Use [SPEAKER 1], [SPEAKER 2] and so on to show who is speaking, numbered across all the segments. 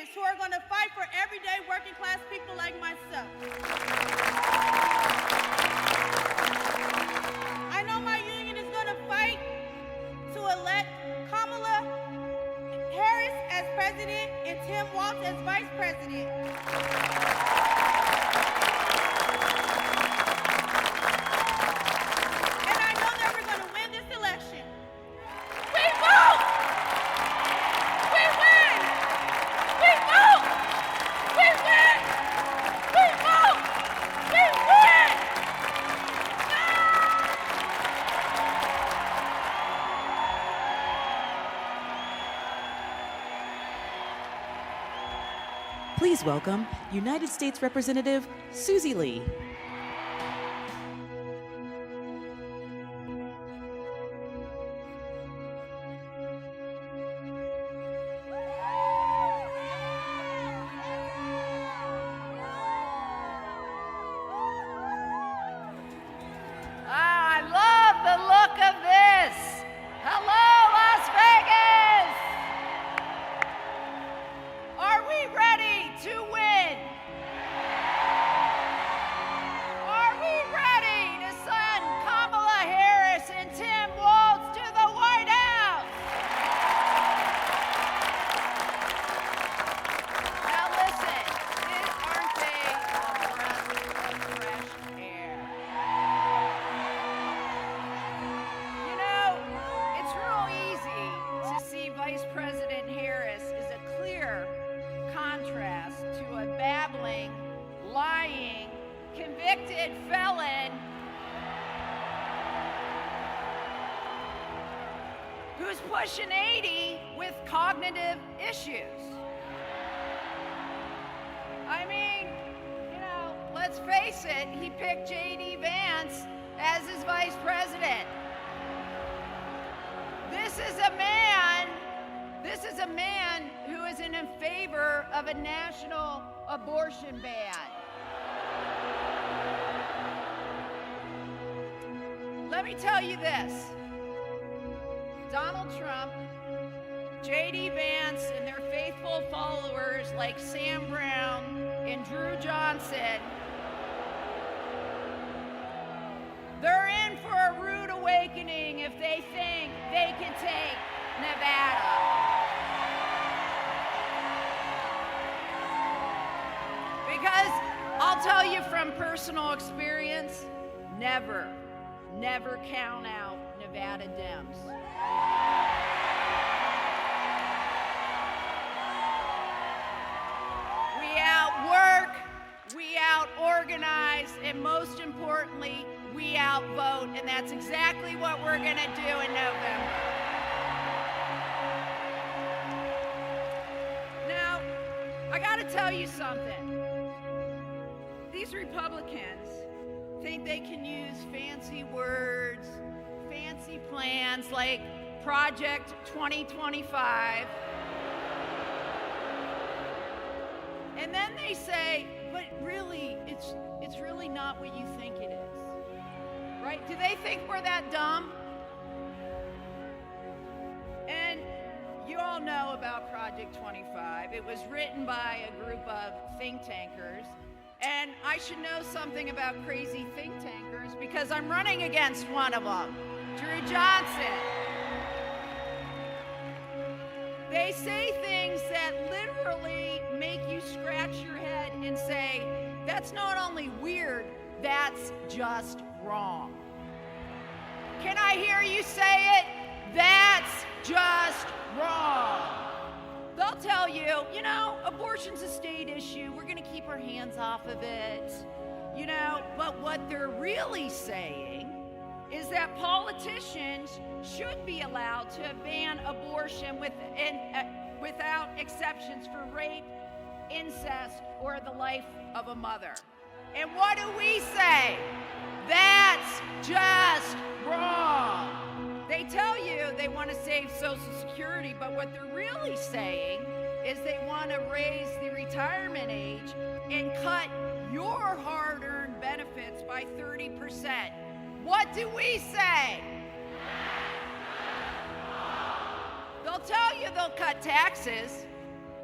[SPEAKER 1] leaders who are going to fight for everyday working class people like myself. I know my union is going to fight to elect Kamala Harris as president and Tim Walz as vice president.
[SPEAKER 2] Please welcome United States Representative Susie Lee.
[SPEAKER 3] I love the look of this. Hello, Las Vegas. Are we ready to win? Are we ready to send Kamala Harris and Tim Walz to the White House? Now listen, aren't they a breath of fresh air? You know, it's real easy to see Vice President Harris as a clear contrast to a babbling, lying, convicted felon who's pushing 80 with cognitive issues. I mean, let's face it, he picked J.D. Vance as his vice president. This is a man who is in favor of a national abortion ban. Let me tell you this. Donald Trump, J.D. Vance, and their faithful followers like Sam Brown and Drew Johnson, they're in for a rude awakening if they think they can take Nevada. Because I'll tell you from personal experience, never count out Nevada Dems. We outwork, we out-organize, and most importantly, we outvote, and that's exactly what we're going to do in November. Now, I got to tell you something. These Republicans think they can use fancy words, fancy plans like Project 2025, and then they say, but really, it's really not what you think it is. Right? Do they think we're that dumb? And you all know about Project 25. It was written by a group of think tankers. And I should know something about crazy think tankers because I'm running against one of them, Drew Johnson. They say things that literally make you scratch your head and say, that's not only weird, that's just wrong. Can I hear you say it? That's just wrong. They'll tell you, abortion's a state issue. We're going to keep our hands off of it. But what they're really saying is that politicians should be allowed to ban abortion without exceptions for rape, incest, or the life of a mother. And what do we say? That's just wrong. They tell you they want to save Social Security, but what they're really saying is they want to raise the retirement age and cut your hard-earned benefits by 30%. What do we say? They'll tell you they'll cut taxes,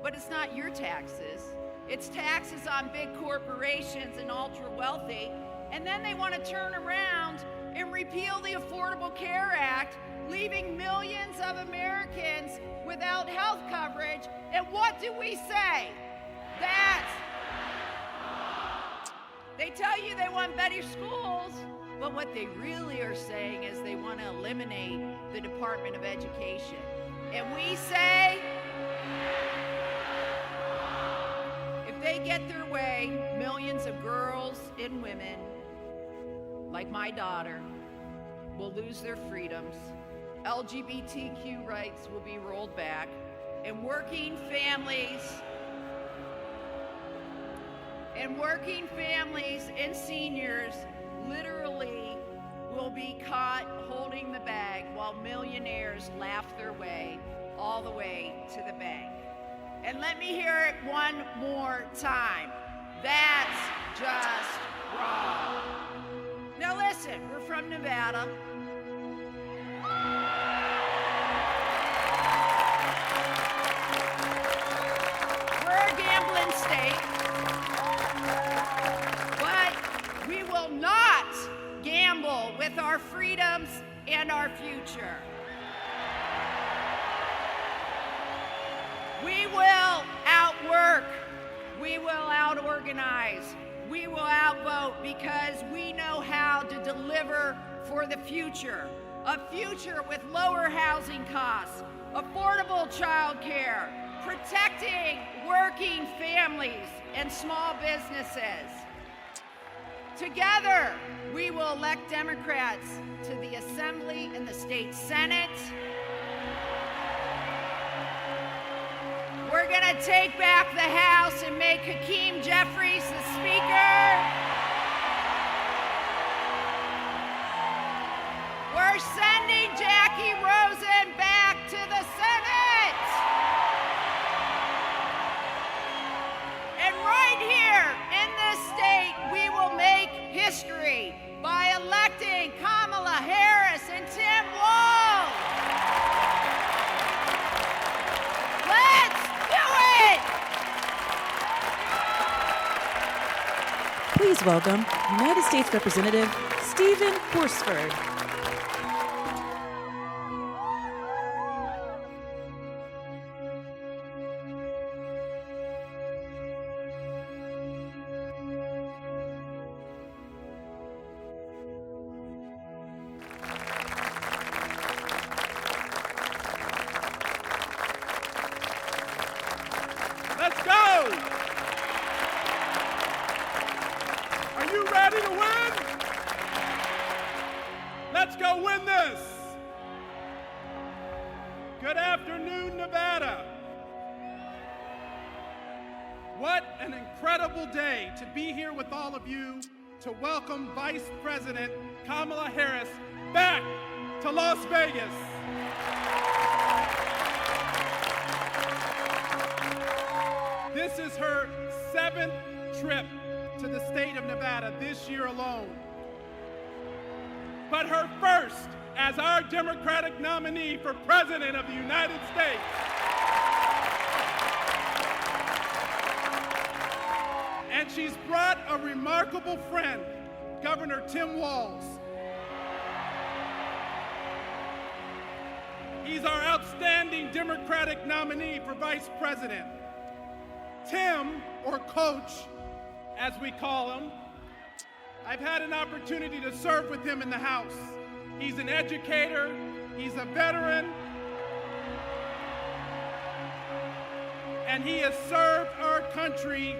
[SPEAKER 3] but it's not your taxes. It's taxes on big corporations and ultra wealthy. And then they want to turn around and repeal the Affordable Care Act, leaving millions of Americans without health coverage. And what do we say? They tell you they want better schools, but what they really are saying is they want to eliminate the Department of Education. And we say, if they get their way, millions of girls and women, like my daughter, will lose their freedoms, LGBTQ rights will be rolled back, and working families and seniors literally will be caught holding the bag while millionaires laugh their way all the way to the bank. And let me hear it one more time. That's just wrong. Now listen, we're from Nevada. We're a gambling state. But we will not gamble with our freedoms and our future. We will outwork, we will outorganize, we will outvote because we know how to deliver for the future. A future with lower housing costs, affordable child care, protecting working families and small businesses. Together, we will elect Democrats to the Assembly and the State Senate. We're going to take back the House and make Hakeem Jeffries the Speaker. We're sending Jackie Rosen back to the Senate. And right here in this state, we will make history by electing Kamala Harris and Tim Walz. Let's do it!
[SPEAKER 2] Please welcome United States Representative Stephen Horsford.
[SPEAKER 4] Let's go! Are you ready to win? Let's go win this! Good afternoon, Nevada. What an incredible day to be here with all of you to welcome Vice President Kamala Harris back to Las Vegas. This is her 7th trip to the state of Nevada this year alone. But her first as our Democratic nominee for President of the United States. And she's brought a remarkable friend, Governor Tim Walz. He's our outstanding Democratic nominee for Vice President. Tim, or Coach, as we call him, I've had an opportunity to serve with him in the House. He's an educator, he's a veteran, and he has served our country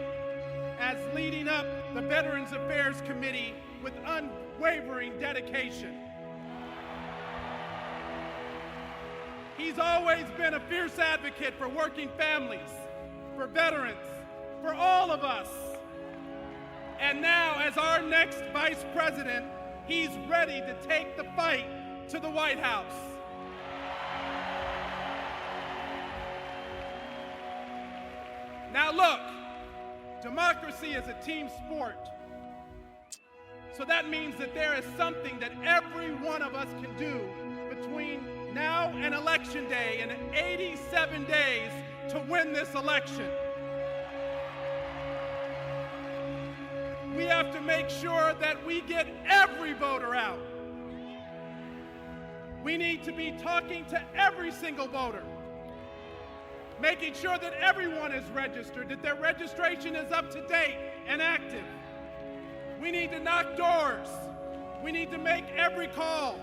[SPEAKER 4] as leading up the Veterans Affairs Committee with unwavering dedication. He's always been a fierce advocate for working families, for veterans, for all of us. And now, as our next Vice President, he's ready to take the fight to the White House. Now look, democracy is a team sport. So that means that there is something that every one of us can do between now and Election Day in 87 days to win this election. We have to make sure that we get every voter out. We need to be talking to every single voter, making sure that everyone is registered, that their registration is up to date and active. We need to knock doors. We need to make every call.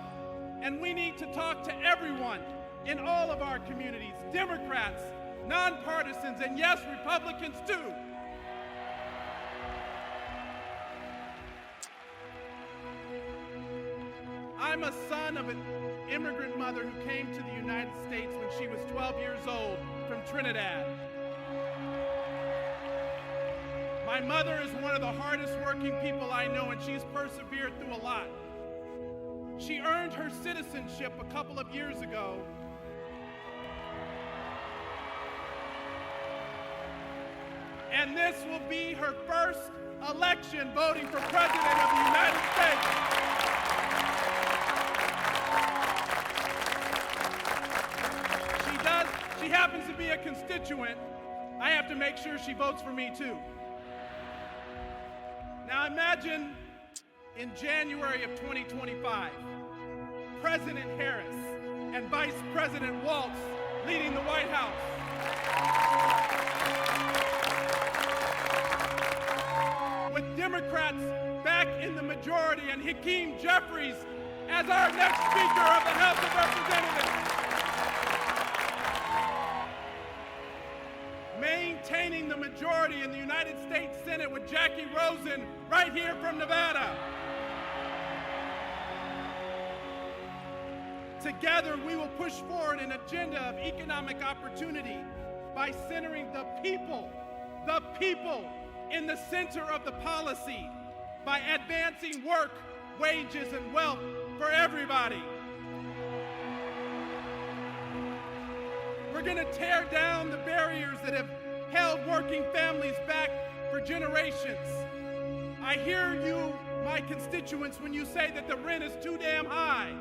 [SPEAKER 4] And we need to talk to everyone in all of our communities, Democrats, nonpartisans, and yes, Republicans too. I'm a son of an immigrant mother who came to the United States when she was 12 years old from Trinidad. My mother is one of the hardest working people I know, and she's persevered through a lot. She earned her citizenship a couple of years ago. And this will be her first election voting for President of the United States. She happens to be a constituent. I have to make sure she votes for me too. Now imagine in January of 2025, President Harris and Vice President Walz leading the White House. With Democrats back in the majority and Hakeem Jeffries as our next Speaker of the House of Representatives. Maintaining the majority in the United States Senate with Jackie Rosen right here from Nevada. Together, we will push forward an agenda of economic opportunity by centering the people in the center of the policy, by advancing work, wages, and wealth for everybody. We're going to tear down the barriers that have held working families back for generations. I hear you, my constituents, when you say that the rent is too damn high.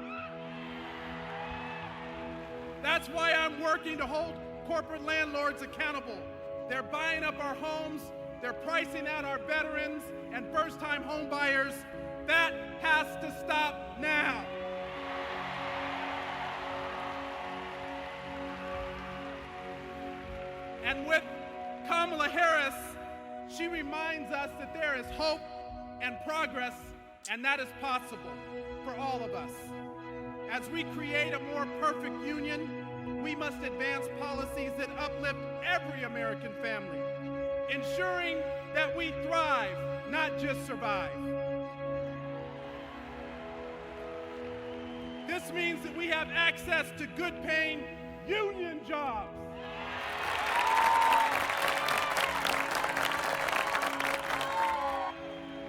[SPEAKER 4] That's why I'm working to hold corporate landlords accountable. They're buying up our homes, they're pricing out our veterans and first-time home buyers. That has to stop now. And with Kamala Harris, she reminds us that there is hope and progress, and that is possible for all of us. As we create a more perfect union, we must advance policies that uplift every American family, ensuring that we thrive, not just survive. This means that we have access to good-paying union jobs.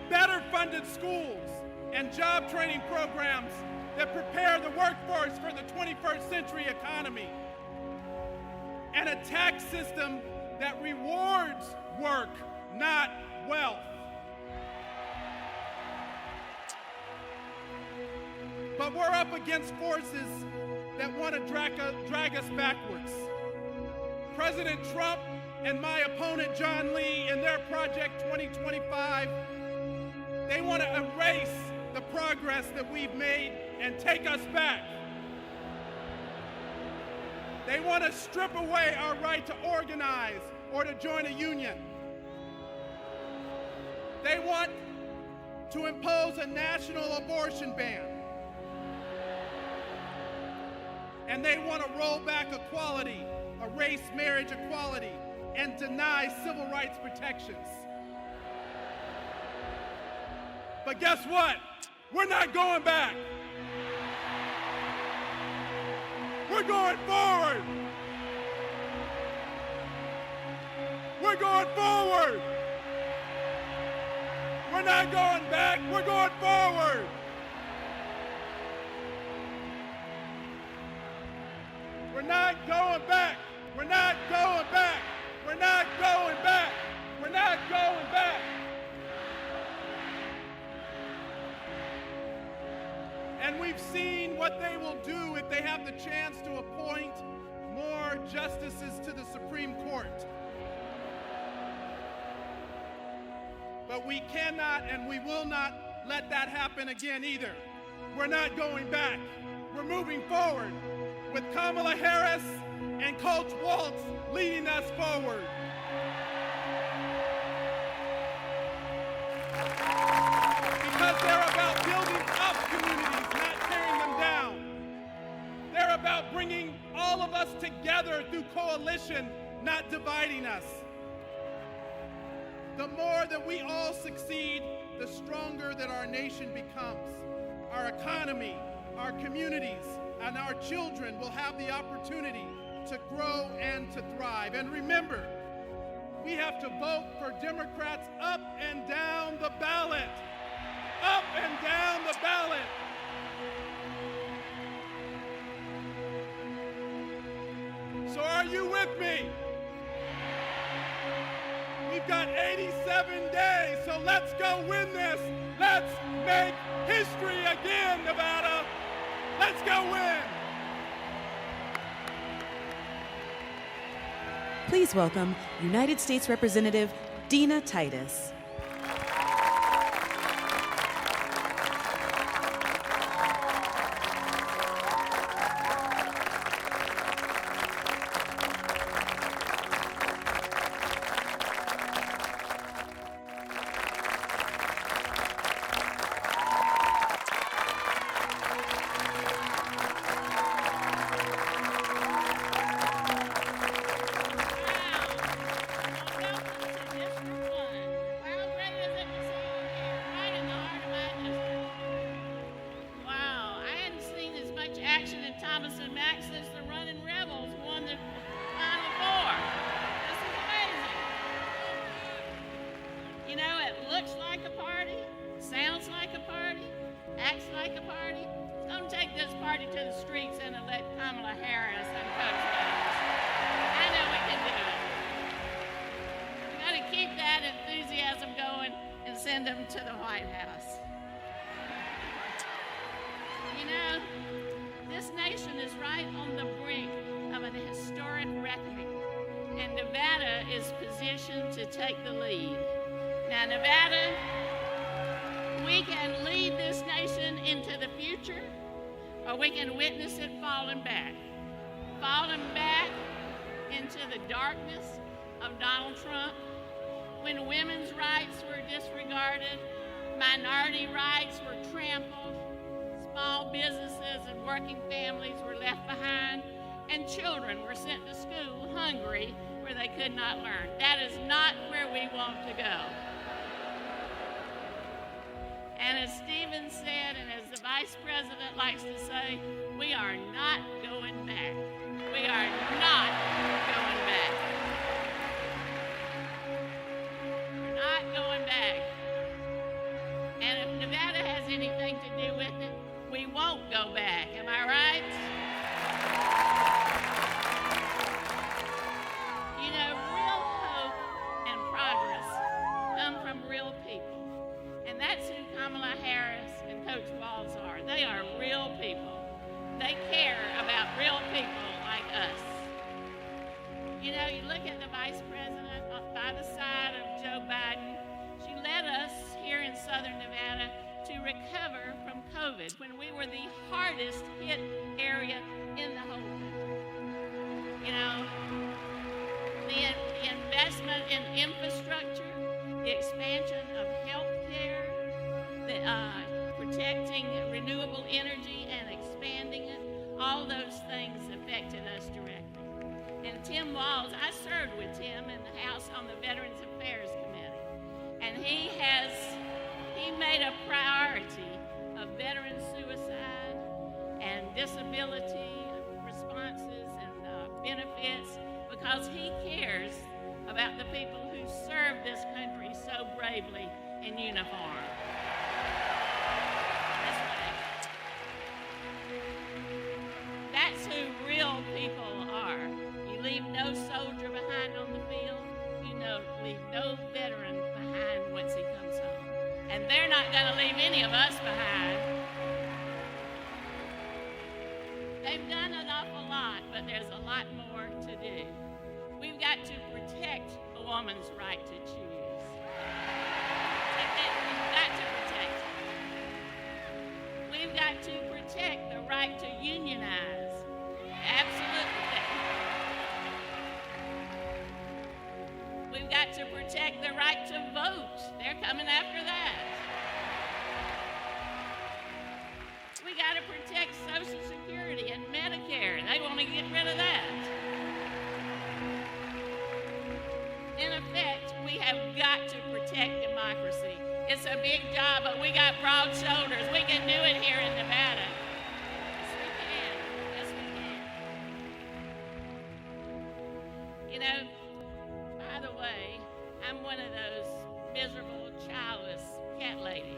[SPEAKER 4] Better funded schools and job training programs that prepare the workforce for the 21st century economy. And a tax system that rewards work, not wealth. But we're up against forces that want to drag us backwards. President Trump and my opponent John Lee in their Project 2025, they want to erase the progress that we've made and take us back. They want to strip away our right to organize or to join a union. They want to impose a national abortion ban. And they want to roll back equality, erase marriage equality, and deny civil rights protections. But guess what? We're not going back. We're going forward. We're going forward. We're not going back. We're going forward. We're not going back. We're not going back. We're not going back. We're not going back. And we've seen what they will do if they have the chance to appoint more justices to the Supreme Court. But we cannot and we will not let that happen again either. We're not going back. We're moving forward with Kamala Harris and Coach Walz leading us forward. Because they're about building up communities, not tearing them down. They're about bringing all of us together through coalition, not dividing us. The more that we all succeed, the stronger that our nation becomes. Our economy, our communities, and our children will have the opportunity to grow and to thrive. And remember, we have to vote for Democrats up and down the ballot. Up and down the ballot. So are you with me? We've got 87 days, so let's go win this. Let's make history again, Nevada. Let's go win.
[SPEAKER 2] Please welcome United States Representative Dina Titus.
[SPEAKER 5] Sounds like a party, acts like a party. It's going to take this party to the streets and elect Kamala Harris and Coach Walz. I know we can do it. We got to keep that enthusiasm going and send them to the White House. You know, this nation is right on the brink of an historic reckoning, and Nevada is positioned to take the lead. Now, Nevada, we can lead this nation into the future, or we can witness it falling back into the darkness of Donald Trump, when women's rights were disregarded, minority rights were trampled, small businesses and working families were left behind, and children were sent to school hungry where they could not learn. That is not where we want to go. And as Stephen said, and as the Vice President likes to say, we are not going back. We are not going back. We're not going back. And if Nevada has anything to do with it, we won't go back. Am I right? You know, real hope and progress come from real people. And that's who Kamala Harris and Coach Walz are. They are real people. They care about real people like us. You know, you look at the Vice President by the side of Joe Biden. She led us here in Southern Nevada to recover from COVID when we were the hardest hit area in the whole country. You know, the investment in infrastructure, the expansion of health care, protecting renewable energy and expanding it, all those things affected us directly. And Tim Walz, I served with Tim in the House on the Veterans Affairs Committee, and he made a priority of veteran suicide and disability responses and benefits, because he cares about the people who serve this country so bravely in uniform. That's who real people are. You leave no soldier behind on the field. You leave no veteran behind once he comes home. And they're not going to leave any of us behind. They've done an awful lot, but there's a lot more to do. got to protect a woman's right to choose. We've got to protect the right to unionize. Absolutely. We've got to protect the right to vote. They're coming after that. We got to protect Social Security and Medicare. They want to get rid of that. In effect, we have got to protect democracy. It's a big job, but we got broad shoulders. We can do it here in Nevada. Yes, we can. Yes, we can. You know, by the way, I'm one of those miserable, childless cat ladies.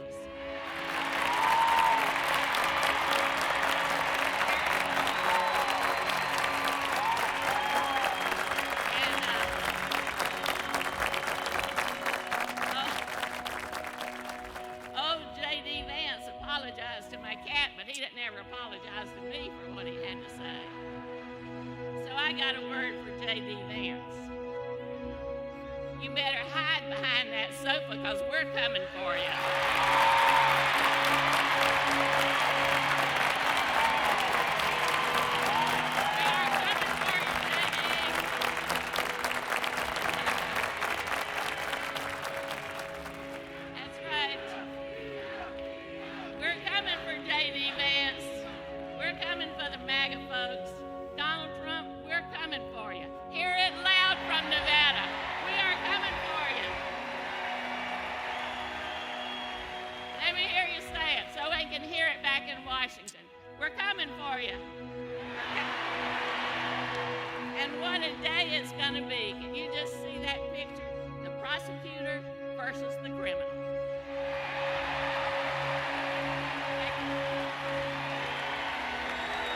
[SPEAKER 5] Apologized to me for what he had to say. So I got a word for J.D. Vance. You better hide behind that sofa because we're coming for you. We are coming for you, J.D. That's right. We're coming for J.D. Vance. We're coming for the MAGA folks. Donald Trump, we're coming for you. Hear it loud from Nevada. We are coming for you. Let me hear you say it so we can hear it back in Washington. We're coming for you. And what a day it's going to be. Can you just see that picture? The prosecutor versus the criminal.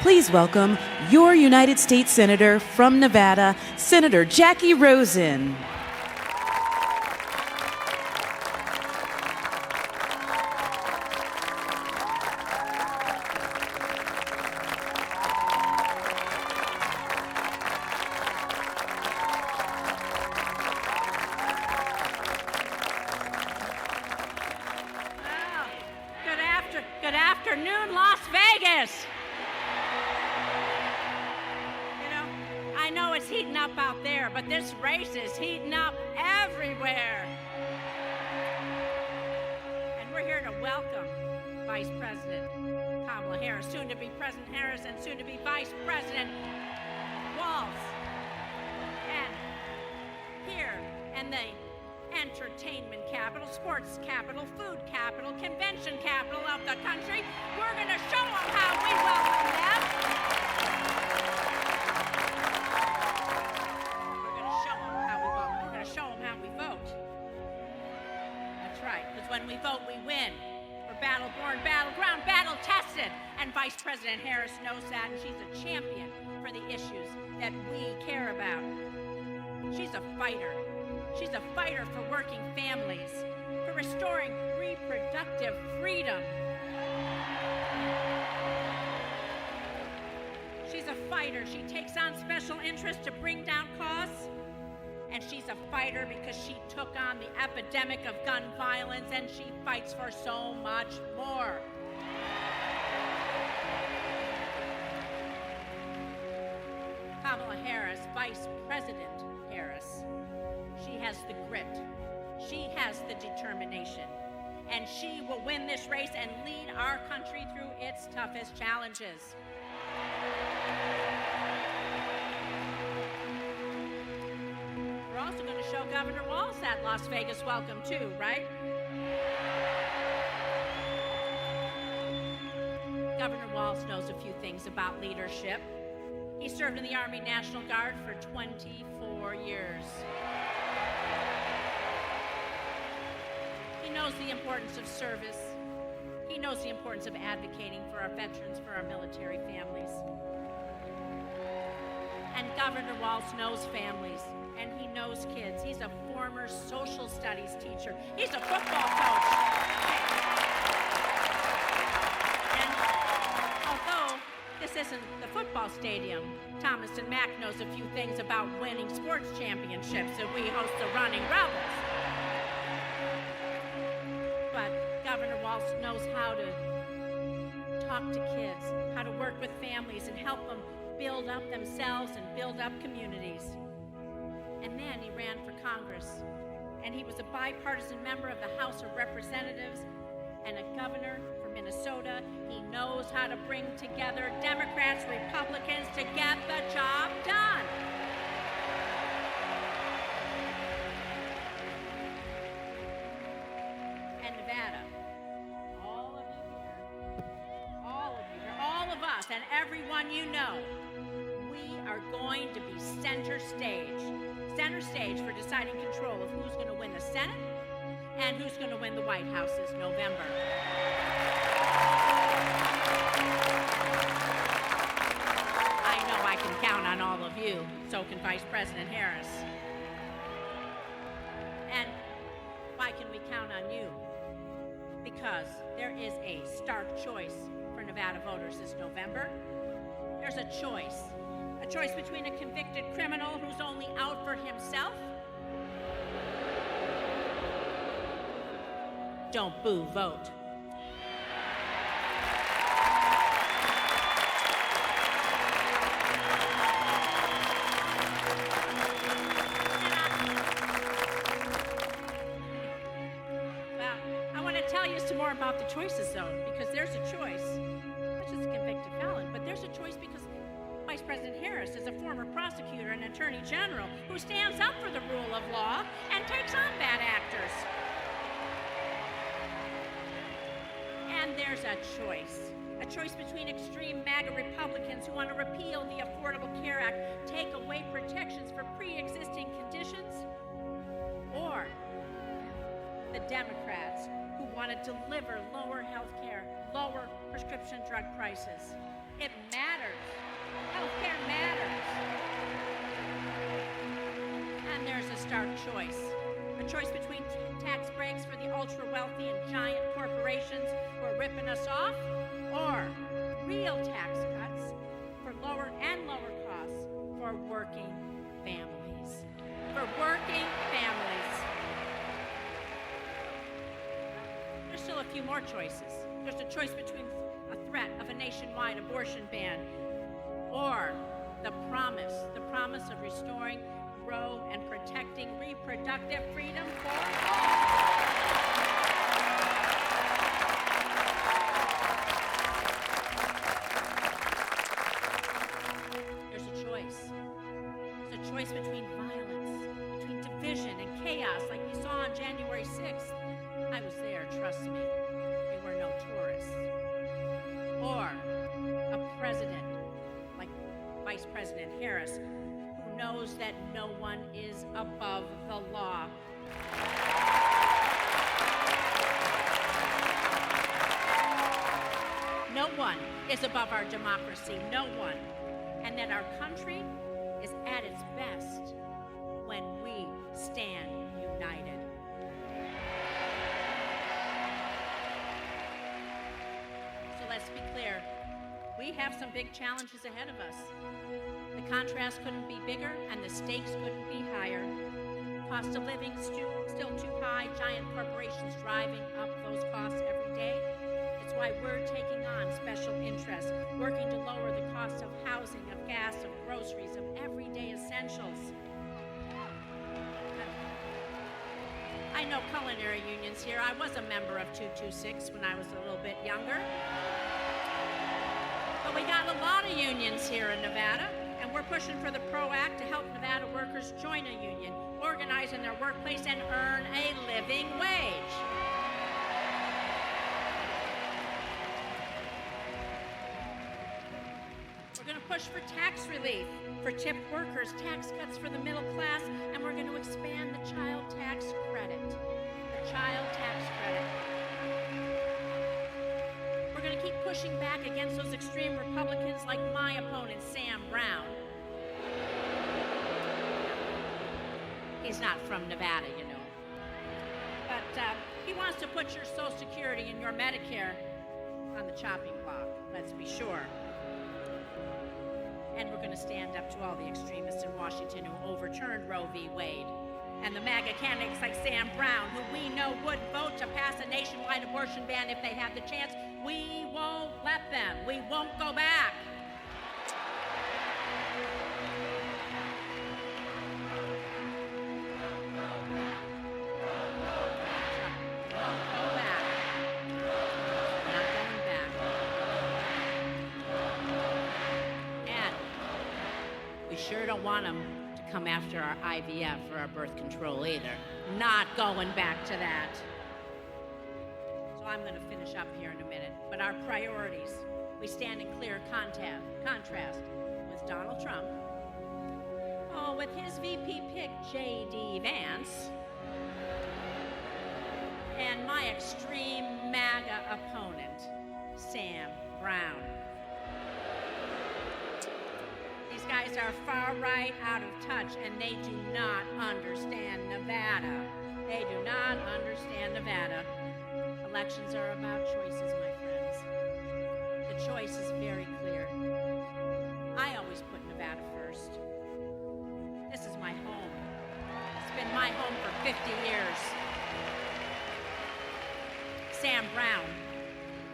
[SPEAKER 2] Please welcome your United States Senator from Nevada, Senator Jackie Rosen.
[SPEAKER 6] Good afternoon, Las Vegas. I know it's heating up out there, but this race is heating up everywhere. And we're here to welcome Vice President Kamala Harris, soon to be President Harris, and soon to be Vice President Walz. And here in the entertainment capital, sports capital, food capital, convention capital of the country, we're going to show them how we welcome them. When we vote, we win. We're battle-born, battleground, battle-tested. And Vice President Harris knows that, and she's a champion for the issues that we care about. She's a fighter. She's a fighter for working families, for restoring reproductive freedom. She's a fighter. She takes on special interests to bring down costs. And she's a fighter because she took on the epidemic of gun violence, and she fights for so much more. Kamala Harris, Vice President Harris, she has the grit, she has the determination, and she will win this race and lead our country through its toughest challenges. We're also going to show Governor Walz that Las Vegas welcome too, right? Governor Walz knows a few things about leadership. He served in the Army National Guard for 24 years. He knows the importance of service. He knows the importance of advocating for our veterans, for our military families. And Governor Walz knows families, and he knows kids. He's a former social studies teacher. He's a football coach. And although This isn't the football stadium. Thomas and Mack knows a few things about winning sports championships, and we host the Running Rebels. But Governor Walz knows how to talk to kids, how to work with families and help them build up themselves and build up communities. And then he ran for Congress, and he was a bipartisan member of the House of Representatives and a governor for Minnesota. He knows how to bring together Democrats, Republicans to get the job done. And Nevada, all of you here, all of us, and everyone you know, we are going to be center stage for deciding control of who's going to win the Senate and who's going to win the White House this November. I know I can count on all of you, so can Vice President Harris. And why can we count on you? Because there is a stark choice for Nevada voters this November. There's a choice between a convicted criminal who's only out for himself. Don't boo, vote. Well, I want to tell you some more about the choices zone, because there's a choice, not just a convicted felon, but there's a choice because Vice President Harris is a former prosecutor and attorney general who stands up for the rule of law and takes on bad actors. And there's a choice between extreme MAGA Republicans who want to repeal the Affordable Care Act, take away protections for pre-existing conditions, or the Democrats who want to deliver lower health care, lower prescription drug prices. It matters. Healthcare matters. And there's a stark choice. A choice between tax breaks for the ultra-wealthy and giant corporations who are ripping us off, or real tax cuts for lower costs for working families. For working families. There's still a few more choices. There's a choice between a threat of a nationwide abortion ban or the promise of restoring, Roe, and protecting reproductive freedom for all. There's a choice. There's a choice between violence, between division and chaos like we saw on January 6th. I was there, trust me. We were no tourists. Or a president like Vice President Harris, who knows that no one is above the law. No one is above our democracy, no one. And that our country is at its best when we stand united. So let's be clear. We have some big challenges ahead of us. The contrast couldn't be bigger and the stakes couldn't be higher. Cost of living still too high, giant corporations driving up those costs every day. It's why we're taking on special interests, working to lower the cost of housing, of gas, of groceries, of everyday essentials. I know culinary unions here. I was a member of 226 when I was a little bit younger. But we got a lot of unions here in Nevada, and we're pushing for the PRO Act to help Nevada workers join a union, organize in their workplace, and earn a living wage. We're going to push for tax relief for tipped workers, tax cuts for the middle class, and we're going to expand the child tax credit. The child tax credit. We're going to keep pushing back against those extreme Republicans like my opponent, Sam Brown. He's not from Nevada, you know. But he wants to put your Social Security and your Medicare on the chopping block, let's be sure. And we're going to stand up to all the extremists in Washington who overturned Roe v. Wade. And the MAGA candidates like Sam Brown, who we know would vote to pass a nationwide abortion ban if they had the chance. We won't let them. We won't go back. Sure don't want them to come after our IVF or our birth control either. Not going back to that. So I'm going to finish up here in a minute. But our priorities, we stand in clear contrast with Donald Trump, with his VP pick, J.D. Vance, and my extreme MAGA opponent, Sam Brown. These guys are far right, out of touch, and they do not understand Nevada. They do not understand Nevada. Elections are about choices, my friends. The choice is very clear. I always put Nevada first. This is my home. It's been my home for 50 years. Sam Brown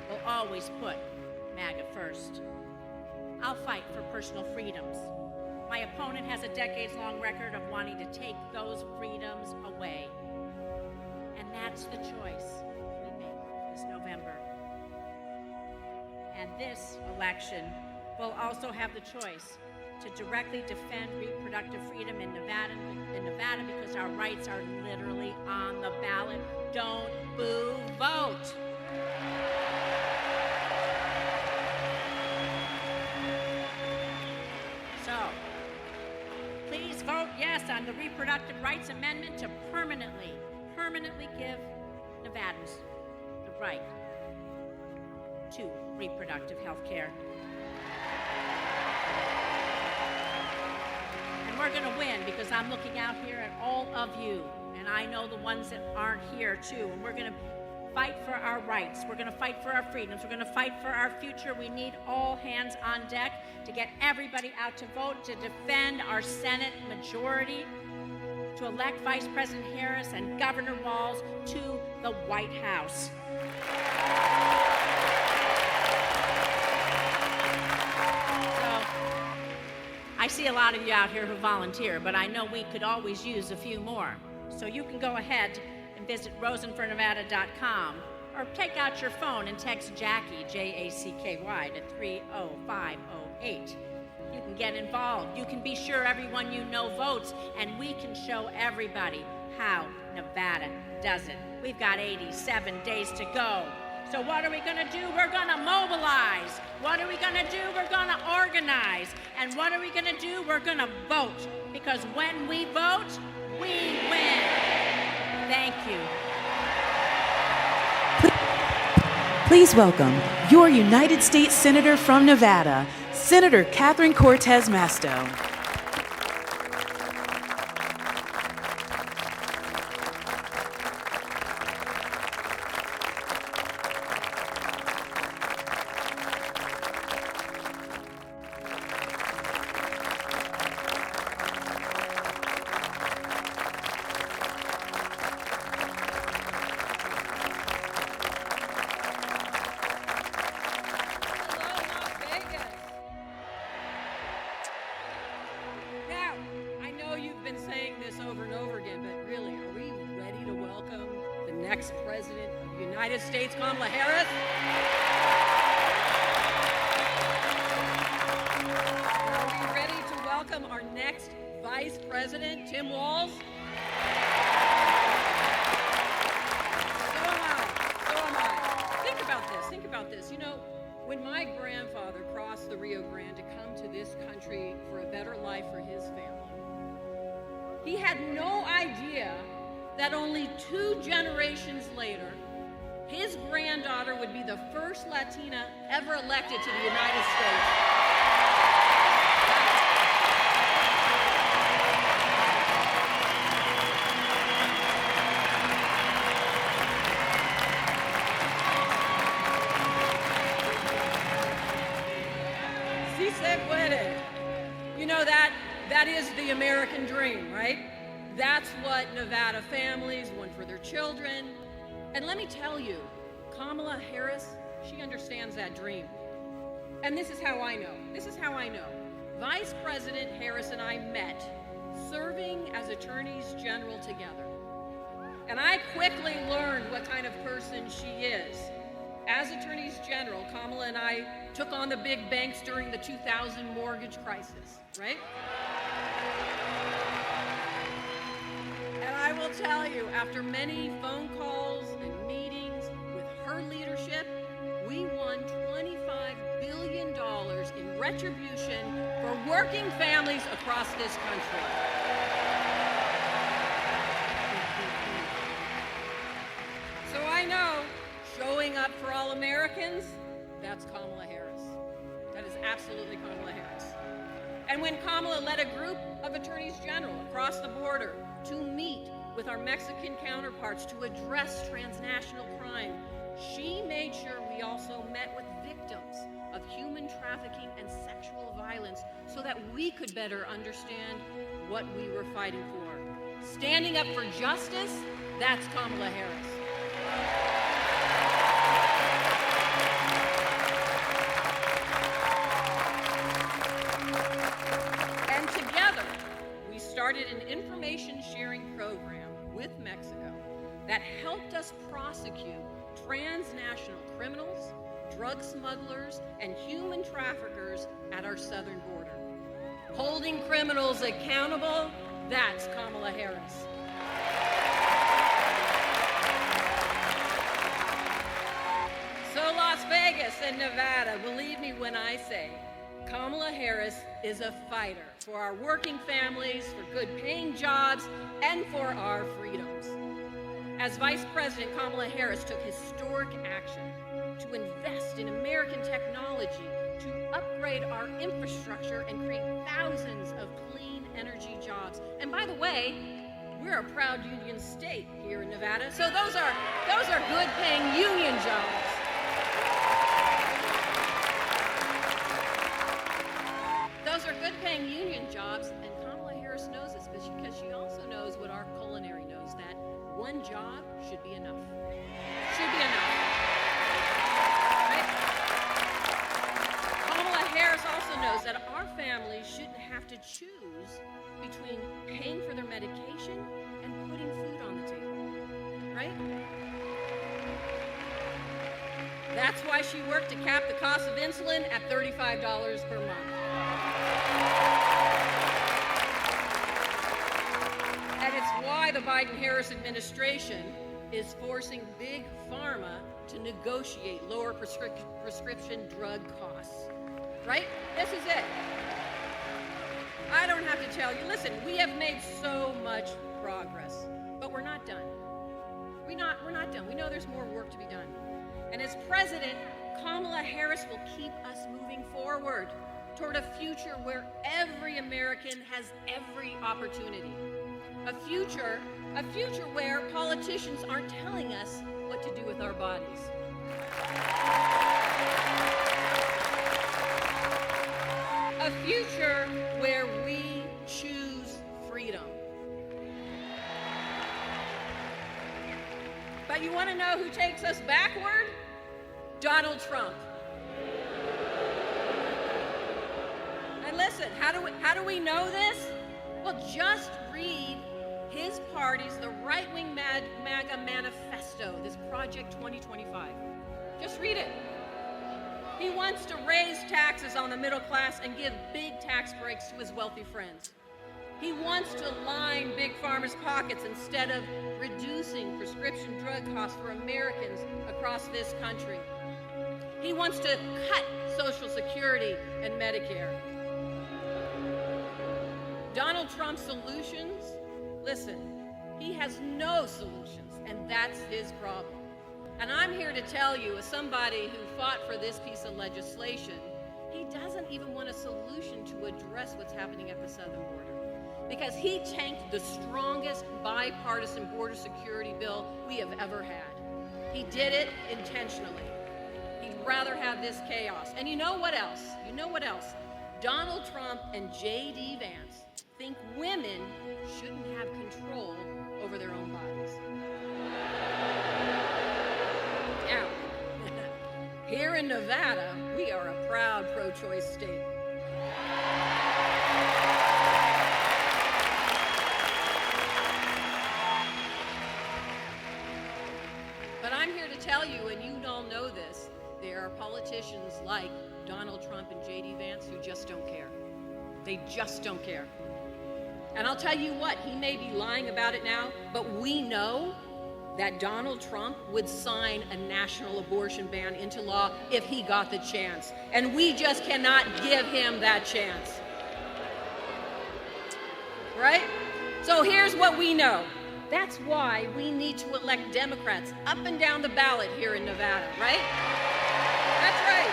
[SPEAKER 6] will always put MAGA first. I'll fight for personal freedoms. My opponent has a decades-long record of wanting to take those freedoms away. And that's the choice we make this November. And this election will also have the choice to directly defend reproductive freedom in Nevada because our rights are literally on the ballot. Don't boo, vote. So, please vote yes on the Reproductive Rights Amendment to permanently give Nevadans the right to reproductive health care. And we're going to win because I'm looking out here at all of you, and I know the ones that aren't here too, and we're going to fight for our rights. We're going to fight for our freedoms. We're going to fight for our future. We need all hands on deck to get everybody out to vote, to defend our Senate majority, to elect Vice President Harris and Governor Walz to the White House. So, I see a lot of you out here who volunteer, but I know we could always use a few more. So you can go ahead and visit rosenfornevada.com or take out your phone and text Jackie, J-A-C-K-Y, to 30508. You can get involved. You can be sure everyone you know votes, and we can show everybody how Nevada does it. We've got 87 days to go. So what are we going to do? We're going to mobilize. What are we going to do? We're going to organize. And what are we going to do? We're going to vote. Because when we vote, we win. Thank you.
[SPEAKER 2] Please welcome your United States Senator from Nevada, Senator Catherine Cortez Masto.
[SPEAKER 7] Kamala Harris. Are we ready to welcome our next Vice President, Tim Walz? So am I. Think about this. You know, when my grandfather crossed the Rio Grande to come to this country for a better life for his family, he had no idea that only 2 generations later, his granddaughter would be the first Latina ever elected to the United States. Si se puede. That is the American dream, right? That's what Nevada families want for their children. And let me tell you, Kamala Harris, she understands that dream. And this is how I know. This is how I know. Vice President Harris and I met serving as attorneys general together. And I quickly learned what kind of person she is. As attorneys general, Kamala and I took on the big banks during the 2000 mortgage crisis, right? And I will tell you, after many phone calls and meetings with her leadership, we won $25 billion in retribution for working families across this country. So I know, showing up for all Americans, that's Kamala Harris. That is absolutely Kamala Harris. And when Kamala led a group of attorneys general across the border to meet with our Mexican counterparts to address transnational crime, she made sure we also met with victims of human trafficking and sexual violence so that we could better understand what we were fighting for. Standing up for justice, that's Kamala Harris. And together, we started an information sharing program with Mexico that helped us prosecute transnational criminals, drug smugglers, and human traffickers at our southern border. Holding criminals accountable, that's Kamala Harris. So Las Vegas and Nevada, believe me when I say, Kamala Harris is a fighter for our working families, for good paying jobs, and for our freedoms. As Vice President, Kamala Harris took historic action to invest in American technology, to upgrade our infrastructure and create thousands of clean energy jobs. And by the way, we're a proud union state here in Nevada, so those are good paying union jobs. Those are good paying union jobs, and Kamala Harris knows this because she also knows what our culinary knows, that one job should be enough. Should be enough. Right? Kamala Harris also knows that our families shouldn't have to choose between paying for their medication and putting food on the table. Right? That's why she worked to cap the cost of insulin at $35 per month. And it's why the Biden-Harris administration is forcing Big Pharma to negotiate lower prescription drug costs. Right? This is it. I don't have to tell you. Listen, we have made so much progress, but we're not done. We're not done. We know there's more work to be done. And as president, Kamala Harris will keep us moving forward toward a future where every American has every opportunity. A future where politicians aren't telling us what to do with our bodies. A future where we choose freedom. But you want to know who takes us backward? Donald Trump. And listen, how do we know this? Well, just read his party's, the right-wing MAGA manifesto, this Project 2025. Just read it. He wants to raise taxes on the middle class and give big tax breaks to his wealthy friends. He wants to line Big Pharma's pockets instead of reducing prescription drug costs for Americans across this country. He wants to cut Social Security and Medicare. Donald Trump's solutions? Listen, he has no solutions, and that's his problem. And I'm here to tell you, as somebody who fought for this piece of legislation, he doesn't even want a solution to address what's happening at the southern border, because he tanked the strongest bipartisan border security bill we have ever had. He did it intentionally. He'd rather have this chaos. And you know what else? Donald Trump and J.D. Vance think women shouldn't have control over their own bodies. Now, here in Nevada, we are a proud pro-choice state. But I'm here to tell you, and you all know this, there are politicians like Donald Trump and J.D. Vance who just don't care. They just don't care. And I'll tell you what, he may be lying about it now, but we know that Donald Trump would sign a national abortion ban into law if he got the chance. And we just cannot give him that chance. Right? So here's what we know. That's why we need to elect Democrats up and down the ballot here in Nevada, right? That's right.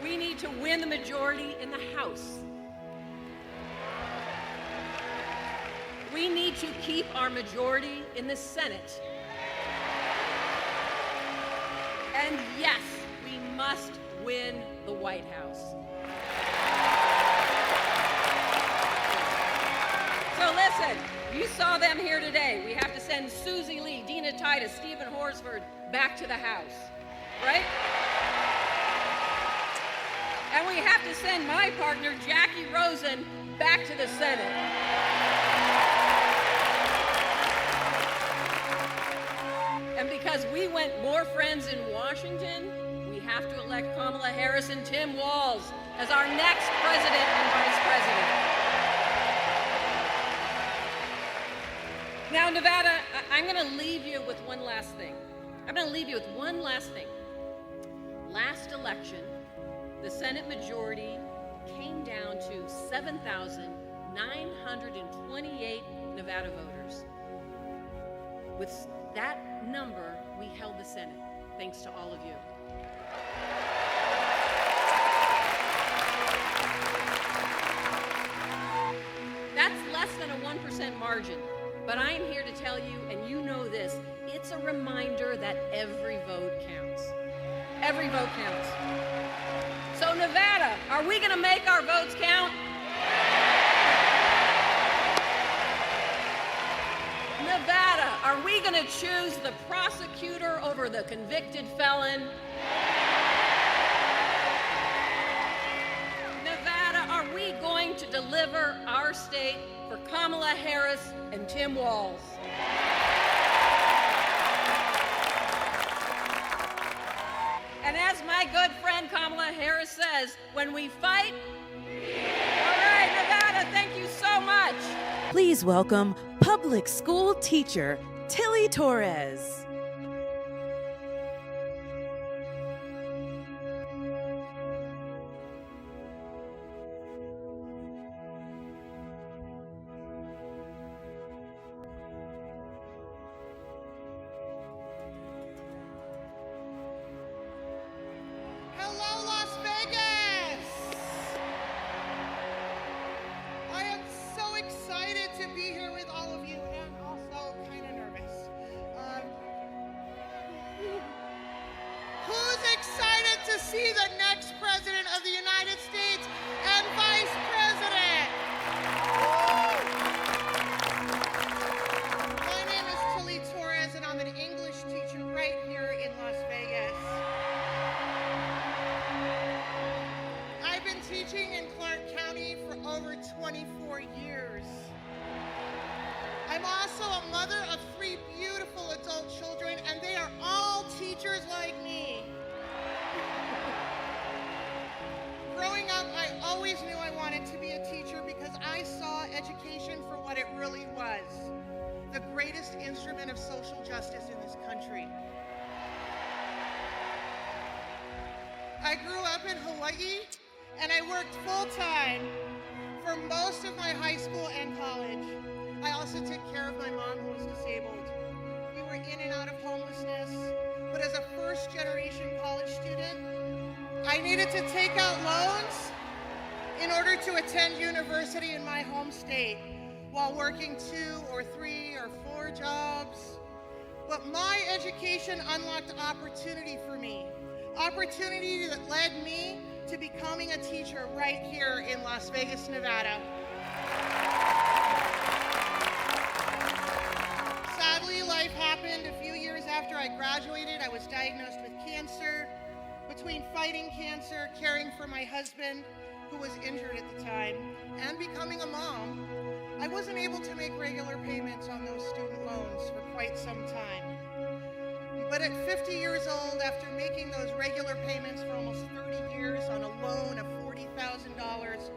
[SPEAKER 7] We need to win the majority in the House. We need to keep our majority in the Senate. And yes, we must win the White House. So listen, you saw them here today. We have to send Susie Lee, Dina Titus, Stephen Horsford back to the House, right? And we have to send my partner, Jackie Rosen, back to the Senate. And because we want more friends in Washington, we have to elect Kamala Harris and Tim Walz as our next president and vice president. Now, Nevada, I'm going to leave you with one last thing. Last election, the Senate majority came down to 7,928 Nevada voters. With that number, we held the Senate, thanks to all of you. That's less than a 1% margin, but I am here to tell you, and you know this, it's a reminder that every vote counts. Every vote counts. So Nevada, are we gonna make our votes count? Nevada, are we going to choose the prosecutor over the convicted felon? Nevada, are we going to deliver our state for Kamala Harris and Tim Walz? And as my good friend Kamala Harris says, when we fight, all right, Nevada, thank you so much.
[SPEAKER 2] Please welcome public school teacher Tilly Torres.
[SPEAKER 1] Hello, Las Vegas! I am so excited to be here with all of you, and also kind of nervous. Who's excited to see the next president of the United States and vice president? My name is Tilly Torres, and I'm an English teacher right here in Las Vegas. I've been teaching in Clark County for over 24 years. I'm also a mother of 3 beautiful adult children, and they are all teachers like me. Growing up, I always knew I wanted to be a teacher because I saw education for what it really was, the greatest instrument of social justice in this country. I grew up in Hawaii, and I worked full-time for most of my high school and college. I also took care of my mom, who was disabled. We were in and out of homelessness, but as a first-generation college student, I needed to take out loans in order to attend university in my home state while working 2 or 3 or 4 jobs. But my education unlocked opportunity for me. Opportunity that led me to becoming a teacher right here in Las Vegas, Nevada. Sadly, life happened a few years after I graduated. I was diagnosed with cancer. Between fighting cancer, caring for my husband, who was injured at the time, and becoming a mom, I wasn't able to make regular payments on those student loans for quite some time. But at 50 years old, after making those regular payments for almost 30 years on a loan of $40,000,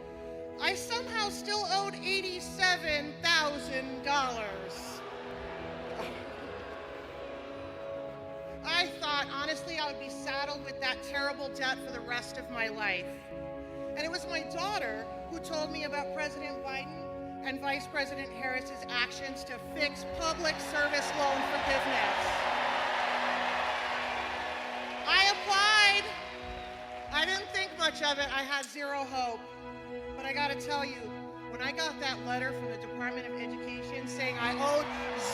[SPEAKER 1] I somehow still owed $87,000. I thought, honestly, I would be saddled with that terrible debt for the rest of my life. And it was my daughter who told me about President Biden and Vice President Harris's actions to fix public service loan forgiveness. I applied. I didn't think much of it. I had zero hope. But I gotta tell you, when I got that letter from the Department of Education saying I owed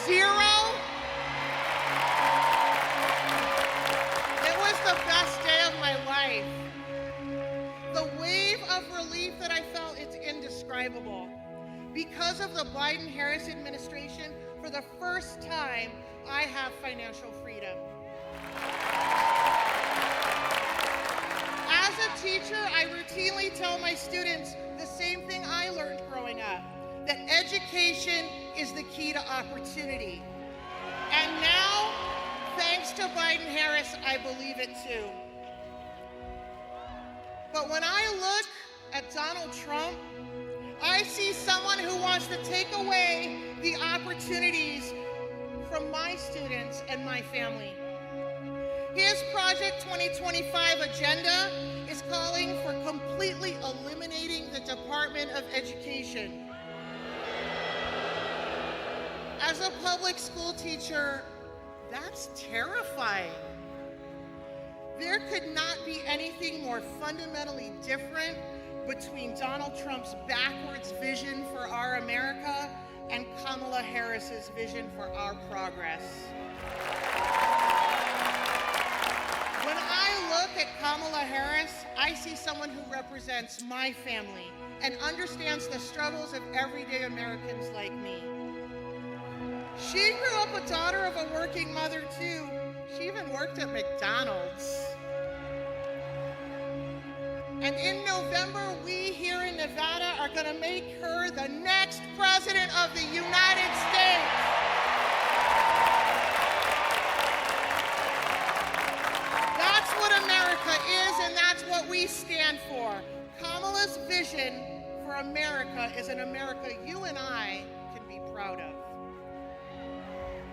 [SPEAKER 1] zero, it was the best day of my life. The wave of relief that I felt, it's indescribable. Because of the Biden-Harris administration, for the first time, I have financial freedom. As a teacher, I routinely tell my students the same thing I learned growing up, that education is the key to opportunity. And now, thanks to Biden-Harris, I believe it too. But when I look at Donald Trump, I see someone who wants to take away the opportunities from my students and my family. His Project 2025 agenda is calling for completely eliminating the Department of Education. As a public school teacher, that's terrifying. There could not be anything more fundamentally different between Donald Trump's backwards vision for our America and Kamala Harris's vision for our progress. When I look at Kamala Harris, I see someone who represents my family and understands the struggles of everyday Americans like me. She grew up a daughter of a working mother too. She even worked at McDonald's. And in November, we here in Nevada are going to make her the next president of the United States. That's what America is, and that's what we stand for. Kamala's vision for America is an America you and I can be proud of.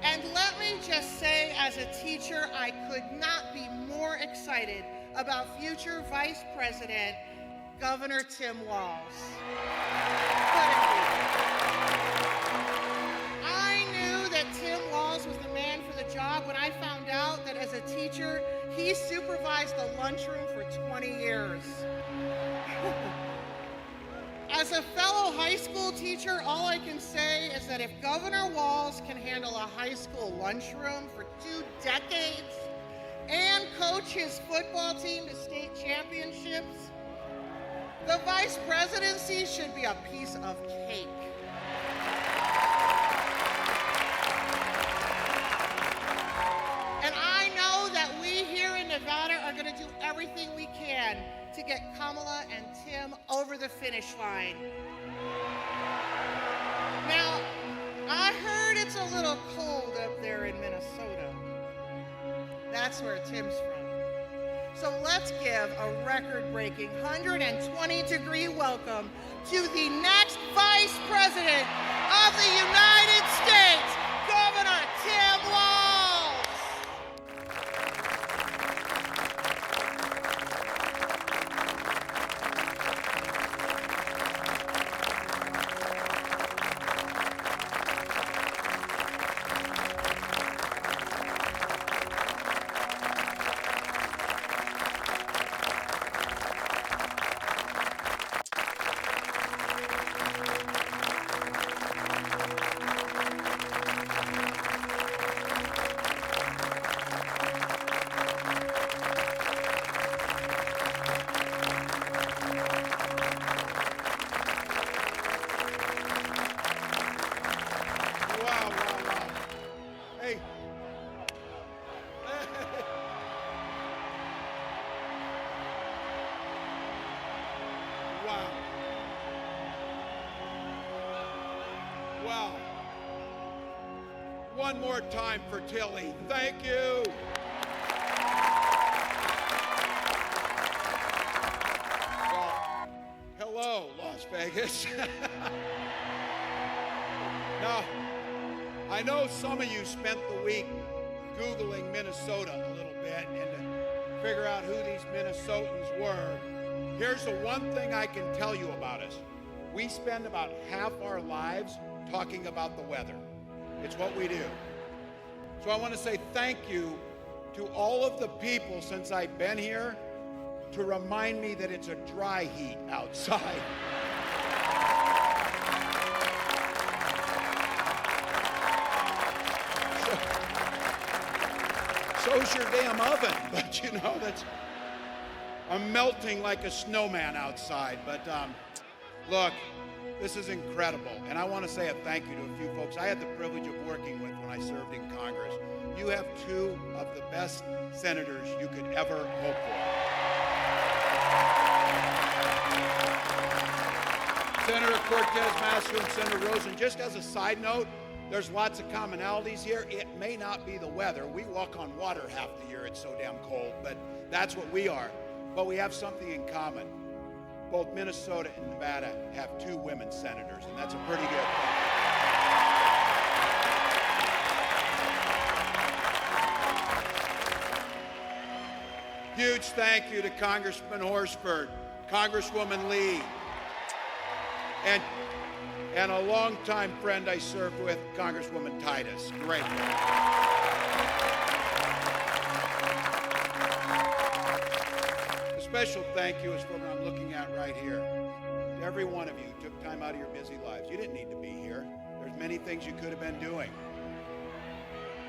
[SPEAKER 1] And let me just say, as a teacher, I could not be more excited about future Vice President, Governor Tim Walz. Couldn't be. I knew that Tim Walz was the man for the job when I found out that as a teacher, he supervised the lunchroom for 20 years. As a fellow high school teacher, all I can say is that if Governor Walz can handle a high school lunchroom for 2 decades and coach his football team to state championships, the vice presidency should be a piece of cake. And I know that we here in Nevada are going to do everything we can to get Kamala and Tim over the finish line. Now, I heard it's a little cold up there in Minnesota. That's where Tim's from. So let's give a record-breaking 120-degree welcome to the next Vice President of the United States, Governor Tim Walz.
[SPEAKER 8] well. One more time for Tilly. Thank you. Well, hello, Las Vegas. Now, I know some of you spent the week Googling Minnesota a little bit and to figure out who these Minnesotans were. Here's the one thing I can tell you about us. We spend about half our lives talking about the weather. It's what we do. So I want to say thank you to all of the people since I've been here to remind me that it's a dry heat outside. So's your damn oven, but you know, I'm melting like a snowman outside. But look, this is incredible, and I want to say a thank you to a few folks I had the privilege of working with when I served in Congress. You have two of the best senators you could ever hope for. Senator Cortez Masto and Senator Rosen, just as a side note, there's lots of commonalities here. It may not be the weather. We walk on water half the year. It's so damn cold, but that's what we are. But we have something in common. Both Minnesota and Nevada have two women senators, and that's a pretty good thing. Huge thank you to Congressman Horsford, Congresswoman Lee, and a longtime friend I served with, Congresswoman Titus. Great. A special thank you is from what I'm looking at right here. To every one of you who took time out of your busy lives. You didn't need to be here. There's many things you could have been doing.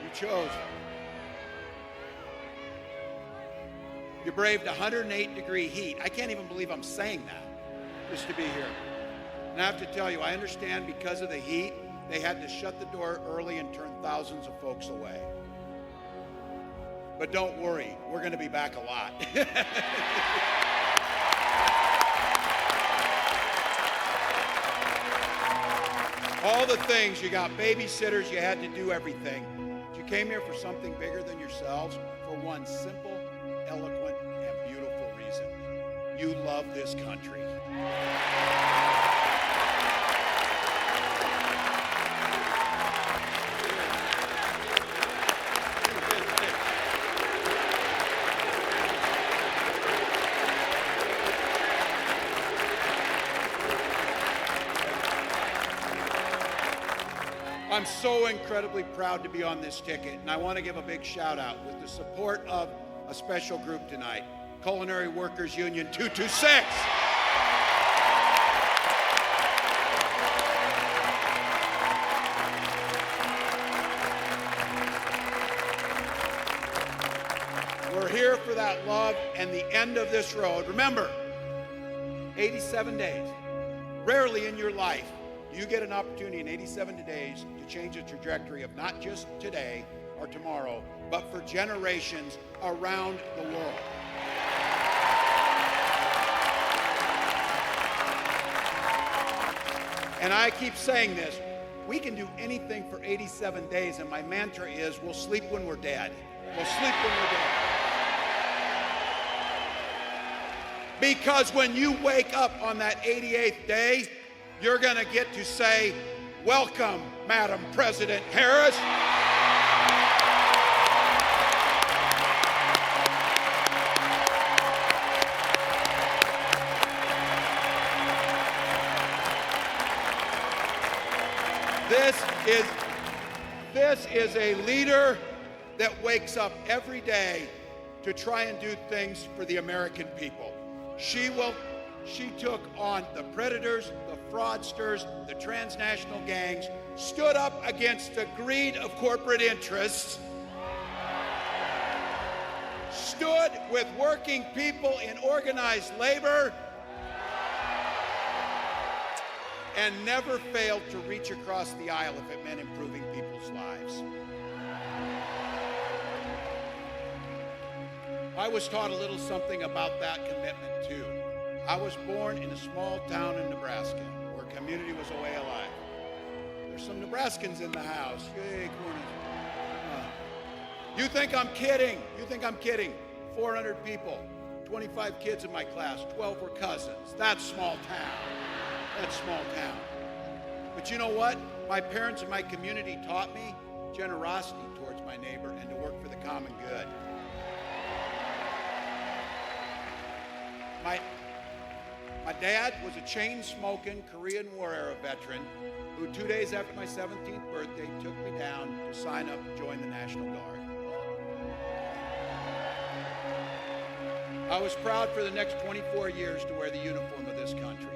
[SPEAKER 8] You chose. You braved 108-degree heat. I can't even believe I'm saying that, just to be here. And I have to tell you, I understand because of the heat, they had to shut the door early and turn thousands of folks away. But don't worry, we're going to be back a lot. All the things, you got babysitters, you had to do everything. But you came here for something bigger than yourselves, for one simple, eloquent, and beautiful reason. You love this country. I'm so incredibly proud to be on this ticket, and I want to give a big shout out with the support of a special group tonight, Culinary Workers Union 226. We're here for that love and the end of this road. Remember, 87 days. Rarely in your life you get an opportunity in 87 days to change the trajectory of not just today or tomorrow, but for generations around the world. And I keep saying this, we can do anything for 87 days, and my mantra is, we'll sleep when we're dead. We'll sleep when we're dead. Because when you wake up on that 88th day, you're going to get to say, welcome, Madam President Harris. This is a leader that wakes up every day to try and do things for the American people. She took on the predators, the fraudsters, the transnational gangs, stood up against the greed of corporate interests, stood with working people in organized labor, and never failed to reach across the aisle if it meant improving people's lives. I was taught a little something about that commitment too. I was born in a small town in Nebraska where community was a way of life. There's some Nebraskans in the house. Yay, Corners. You think I'm kidding? You think I'm kidding? 400 people, 25 kids in my class, 12 were cousins. That's small town. That's small town. But you know what? My parents and my community taught me generosity towards my neighbor and to work for the common good. My dad was a chain-smoking Korean War era veteran who 2 days after my 17th birthday took me down to sign up to join the National Guard. I was proud for the next 24 years to wear the uniform of this country.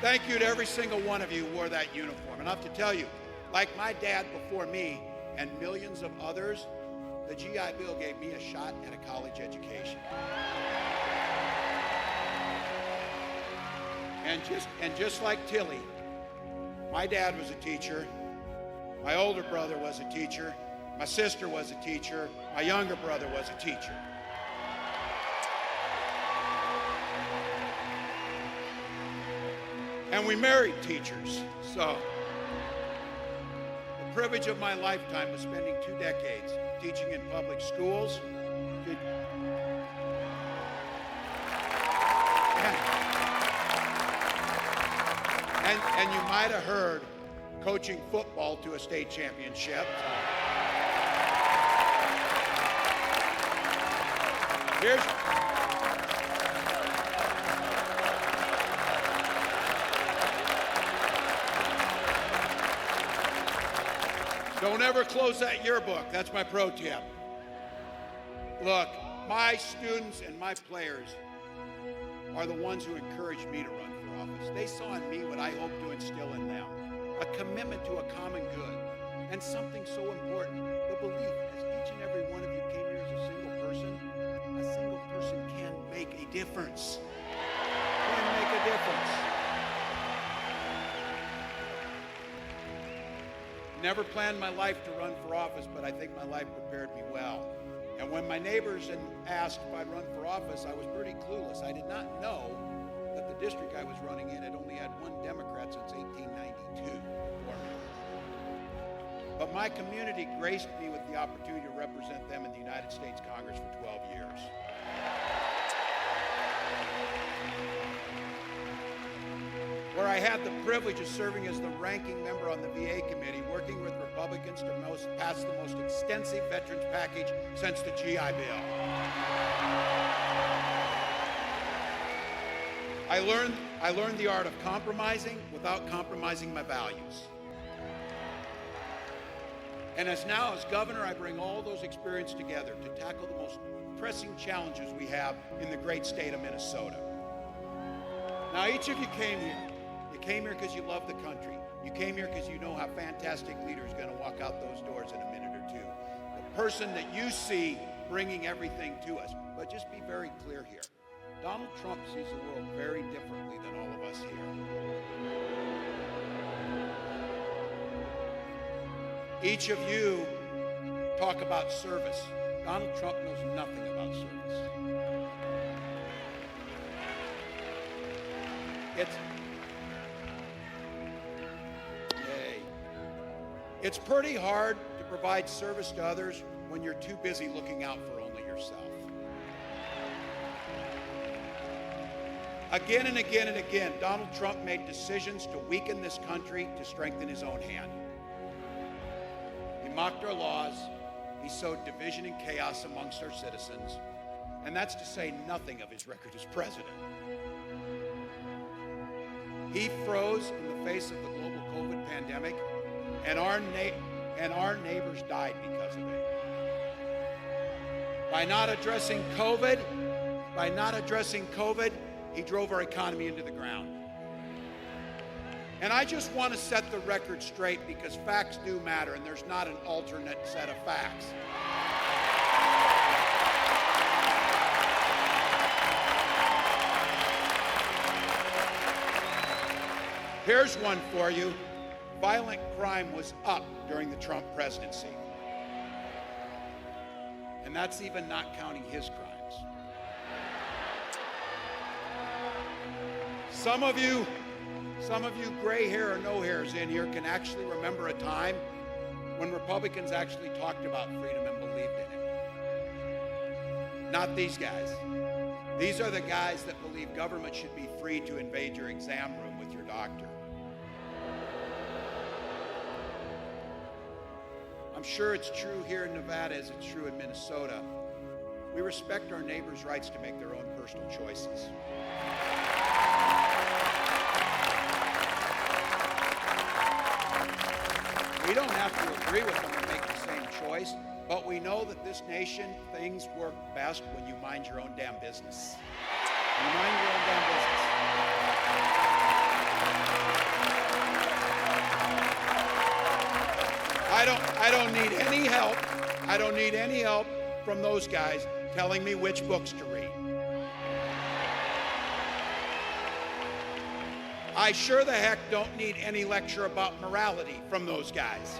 [SPEAKER 8] Thank you to every single one of you who wore that uniform. And I have to tell you, like my dad before me and millions of others, the GI Bill gave me a shot at a college education. And just like Tilly, my dad was a teacher. My older brother was a teacher. My sister was a teacher. My younger brother was a teacher. And we married teachers. So the privilege of my lifetime was spending 2 decades teaching in public schools. And you might have heard coaching football to a state championship. Don't ever close that yearbook. That's my pro tip. Look, my students and my players are the ones who encouraged me to run for office. They saw in me what I hope to instill in them, a commitment to a common good, and something so important, the belief, as each and every one of you came here as a single person can make a difference. Can make a difference. Never planned my life to run for office, but I think my life prepared me well. And when my neighbors asked if I'd run for office, I was pretty clueless. I did not know that the district I was running in had only had one Democrat since 1892 before me. But my community graced me with the opportunity to represent them in the United States Congress for 12 years. Where I had the privilege of serving as the ranking member on the VA committee, working with Republicans to pass the most extensive veterans package since the GI Bill. I learned the art of compromising without compromising my values. And as governor, I bring all those experiences together to tackle the most pressing challenges we have in the great state of Minnesota. Now, each of you came here. You came here because you love the country. You came here because you know how fantastic leader is going to walk out those doors in a minute or two. The person that you see bringing everything to us. But just be very clear here. Donald Trump sees the world very differently than all of us here. Each of you talk about service. Donald Trump knows nothing about service. It's pretty hard to provide service to others when you're too busy looking out for only yourself. Again and again and again, Donald Trump made decisions to weaken this country to strengthen his own hand. He mocked our laws. He sowed division and chaos amongst our citizens. And that's to say nothing of his record as president. He froze in the face of the global COVID pandemic, and our neighbors died because of it. By not addressing COVID, he drove our economy into the ground. And I just want to set the record straight because facts do matter, and there's not an alternate set of facts. Here's one for you. Violent crime was up during the Trump presidency. And that's even not counting his crimes. Some of you gray hair or no hairs in here can actually remember a time when Republicans actually talked about freedom and believed in it. Not these guys. These are the guys that believe government should be free to invade your exam room with your doctor. I'm sure it's true here in Nevada as it's true in Minnesota. We respect our neighbors' rights to make their own personal choices. We don't have to agree with them and make the same choice, but we know that this nation, things work best when you mind your own damn business. You mind your own damn business. I don't need any help. I don't need any help from those guys telling me which books to read. I sure the heck don't need any lecture about morality from those guys.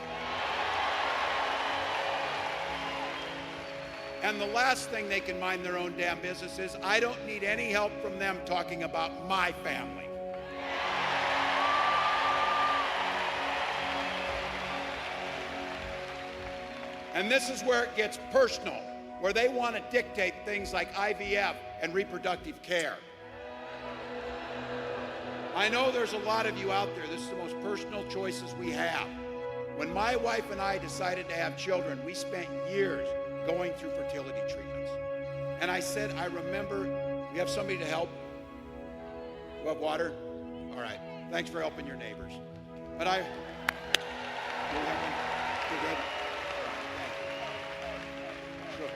[SPEAKER 8] And the last thing they can mind their own damn business is I don't need any help from them talking about my family. And this is where it gets personal, where they want to dictate things like IVF and reproductive care. I know there's a lot of you out there, this is the most personal choices we have. When my wife and I decided to have children, we spent years going through fertility treatments. And I said, I remember, we have somebody to help? You have water? All right, thanks for helping your neighbors. But you good? Sure.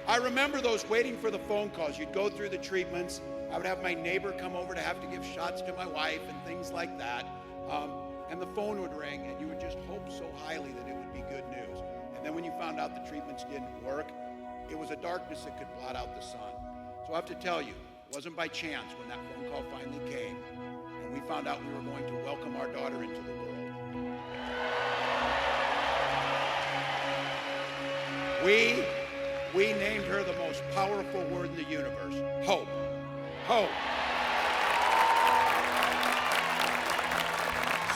[SPEAKER 8] I remember those waiting for the phone calls. You'd go through the treatments. I would have my neighbor come over to have to give shots to my wife and things like that. And the phone would ring, and you would just hope so highly that it would be good news. And then when you found out the treatments didn't work, it was a darkness that could blot out the sun. So I have to tell you, it wasn't by chance when that phone call finally came, and we found out we were going to welcome our daughter into the world. We named her the most powerful word in the universe, hope. Hope.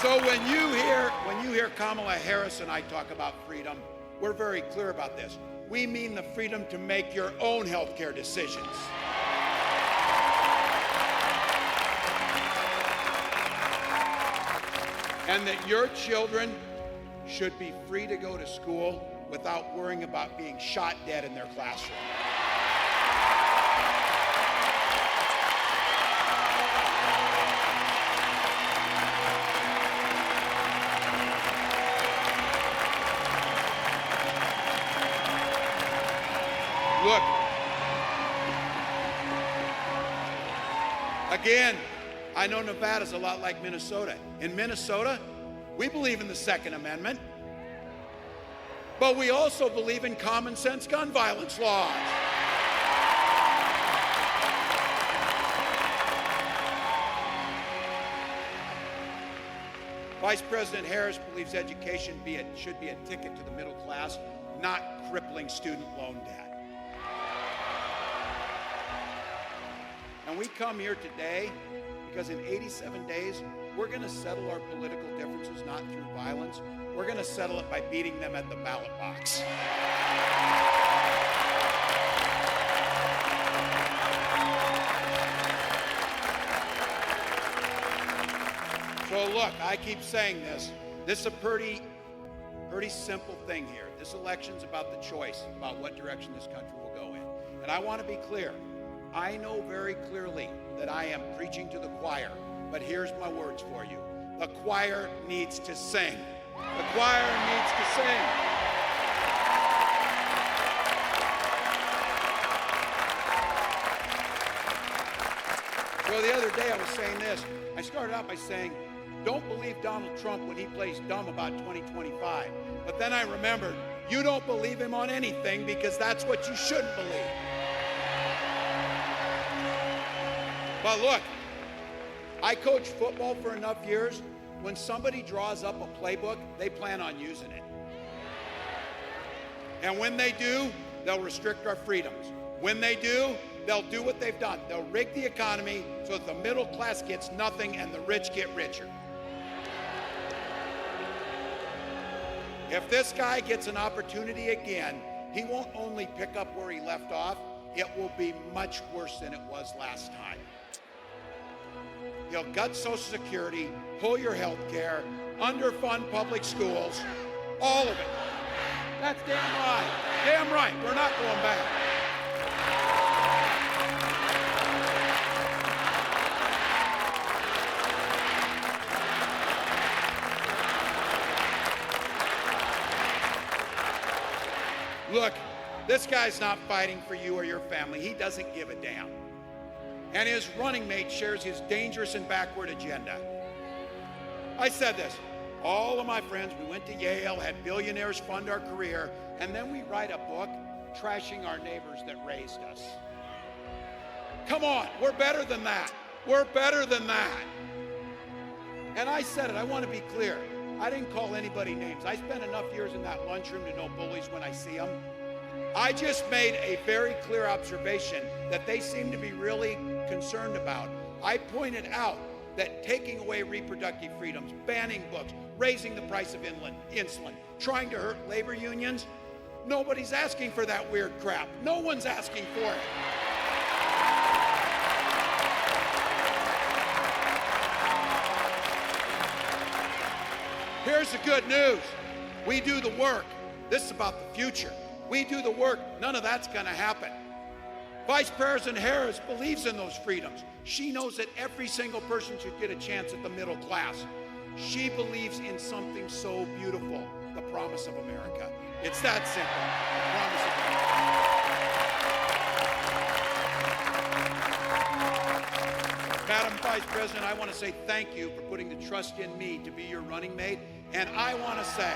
[SPEAKER 8] So when you hear Kamala Harris and I talk about freedom, we're very clear about this. We mean the freedom to make your own health care decisions. And that your children should be free to go to school without worrying about being shot dead in their classroom. Look, again, I know Nevada's a lot like Minnesota. In Minnesota, we believe in the Second Amendment, but we also believe in common sense gun violence laws. Vice President Harris believes education should be a ticket to the middle class, not crippling student loan debt. And we come here today because in 87 days, we're going to settle our political differences not through violence. We're going to settle it by beating them at the ballot box. So look, I keep saying this. This is a pretty simple thing here. This election's about the choice, about what direction this country will go in. And I want to be clear. I know very clearly that I am preaching to the choir, but here's my words for you. The choir needs to sing. The choir needs to sing. So the other day I was saying this. I started out by saying, don't believe Donald Trump when he plays dumb about 2025. But then I remembered, you don't believe him on anything because that's what you shouldn't believe. But look, I coached football for enough years. When somebody draws up a playbook, they plan on using it. And when they do, they'll restrict our freedoms. When they do, they'll do what they've done. They'll rig the economy so that the middle class gets nothing and the rich get richer. If this guy gets an opportunity again, he won't only pick up where he left off, it will be much worse than it was last time. He'll gut Social Security, pull your health care, underfund public schools, all of it. That's damn right. Damn right. We're not going back. Look, this guy's not fighting for you or your family. He doesn't give a damn. And his running mate shares his dangerous and backward agenda. I said this. All of my friends, we went to Yale, had billionaires fund our career, and then we write a book trashing our neighbors that raised us. Come on, we're better than that. We're better than that. And I said it, I want to be clear. I didn't call anybody names. I spent enough years in that lunchroom to know bullies when I see them. I just made a very clear observation that they seem to be really concerned about. I pointed out that taking away reproductive freedoms, banning books, raising the price of insulin, trying to hurt labor unions, nobody's asking for that weird crap. No one's asking for it. Here's the good news. We do the work. This is about the future. We do the work. None of that's going to happen. Vice President Harris believes in those freedoms. She knows that every single person should get a chance at the middle class. She believes in something so beautiful, the promise of America. It's that simple, the promise of America. Madam Vice President, I want to say thank you for putting the trust in me to be your running mate. And I want to say,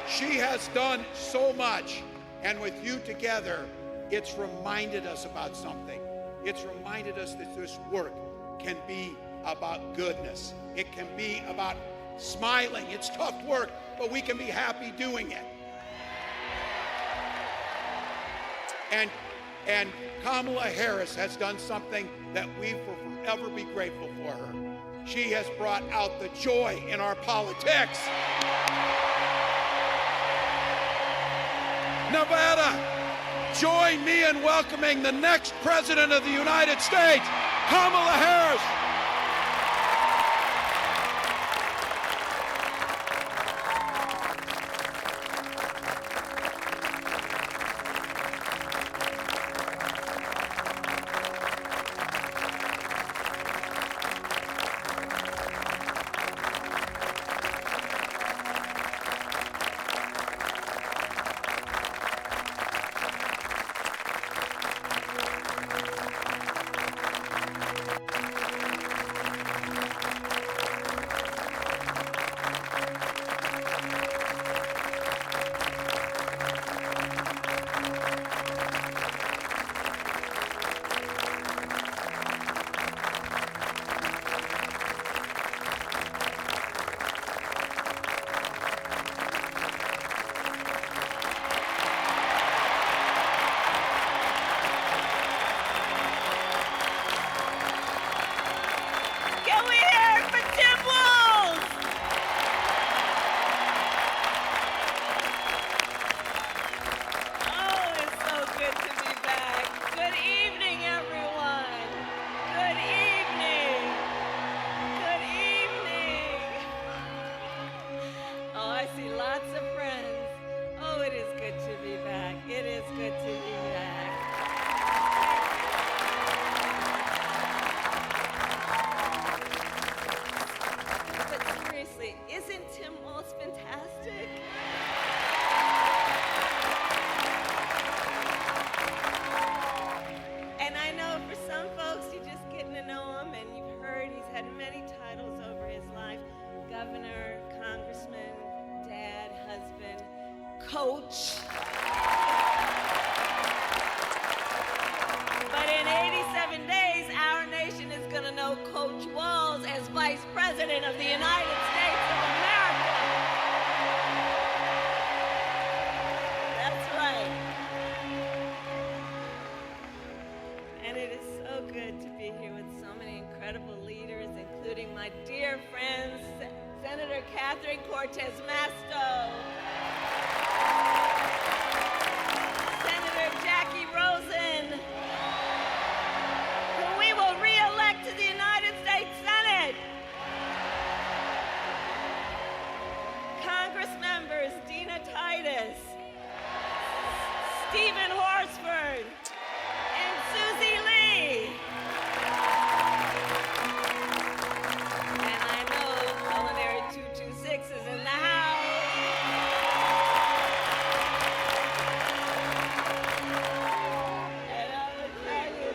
[SPEAKER 8] she has done so much, and with you together, it's reminded us about something. It's reminded us that this work can be about goodness. It can be about smiling. It's tough work, but we can be happy doing it. And Kamala Harris has done something that we will forever be grateful for her. She has brought out the joy in our politics. Nevada, join me in welcoming the next President of the United States, Kamala Harris.
[SPEAKER 5] Can we hear it for Tim Walz? Oh, it's so good to be back. Good evening, everyone. Good evening. Good evening. Oh, I see lots of friends. Oh, it is good to be back. It is good to be back. But seriously, isn't Tim Walz fantastic? And I know for some folks, you're just getting to know him, and you've heard he's had many titles over his life: governor, congressman, dad, husband, coach. But in 87 days, our nation is going to know Coach Walz as Vice President of the United States of America.
[SPEAKER 9] And it is so good to be here with so many incredible leaders, including my dear friend, Senator Catherine Cortez Masto, Senator Jackie Rosen, who we will re-elect to the United States Senate, Congress members Dina Titus, Stephen Horsford, and Susie Lee. And I know Culinary 226 is in the house. And I will tell you,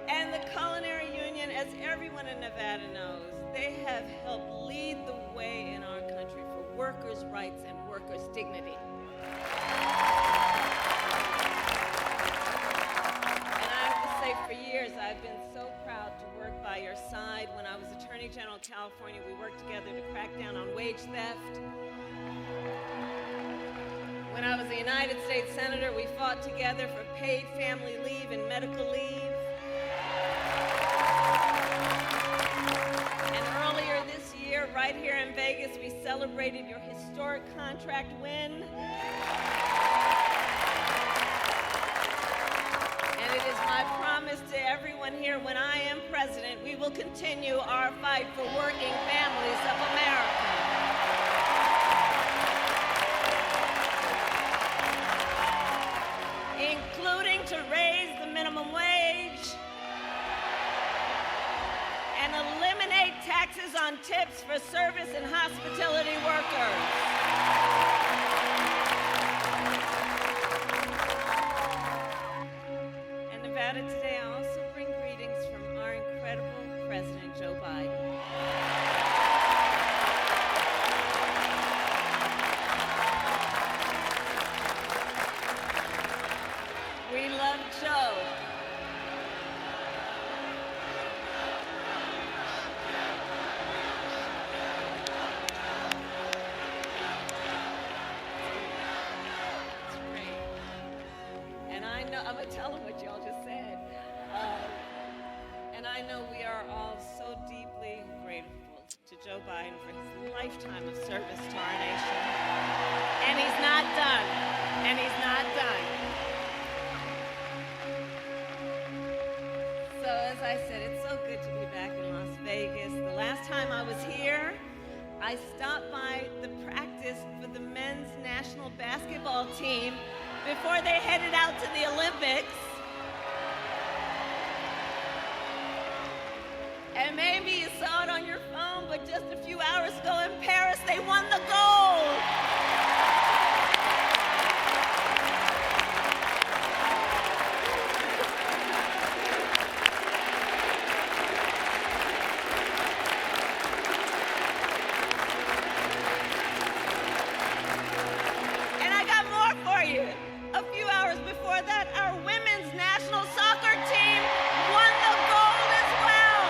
[SPEAKER 9] and the Culinary Union, as everyone in Nevada knows, they have helped lead the way in our country for workers' rights and workers' dignity. And I have to say, for years, I've been so proud to work by your side. When I was Attorney General of California, we worked together to crack down on wage theft. When I was a United States Senator, we fought together for paid family leave and medical leave. And earlier this year, right here in Vegas, we celebrated your historic contract win. And it is my promise to everyone here, when I am president, we will continue our fight for working families of America. Including to raise the minimum wage and eliminate taxes on tips for service and hospitality workers. And Nevada, today I also bring greetings from our incredible President Joe Biden. We love Joe. It's great. And I know, I'm going to tell them what y'all just said. And I know we are all so deeply grateful to Joe Biden for his lifetime of service to our nation. And he's not done. And he's not done. So as I said, it's so good to be back in Las Vegas. The last time I was here, I stopped by the practice for the men's national basketball team before they headed out to the Olympics. And maybe you saw it on your phone, but just a few hours ago in Paris, they won the gold. And I got more for you. A few hours before that, our women's national soccer team won the gold as well.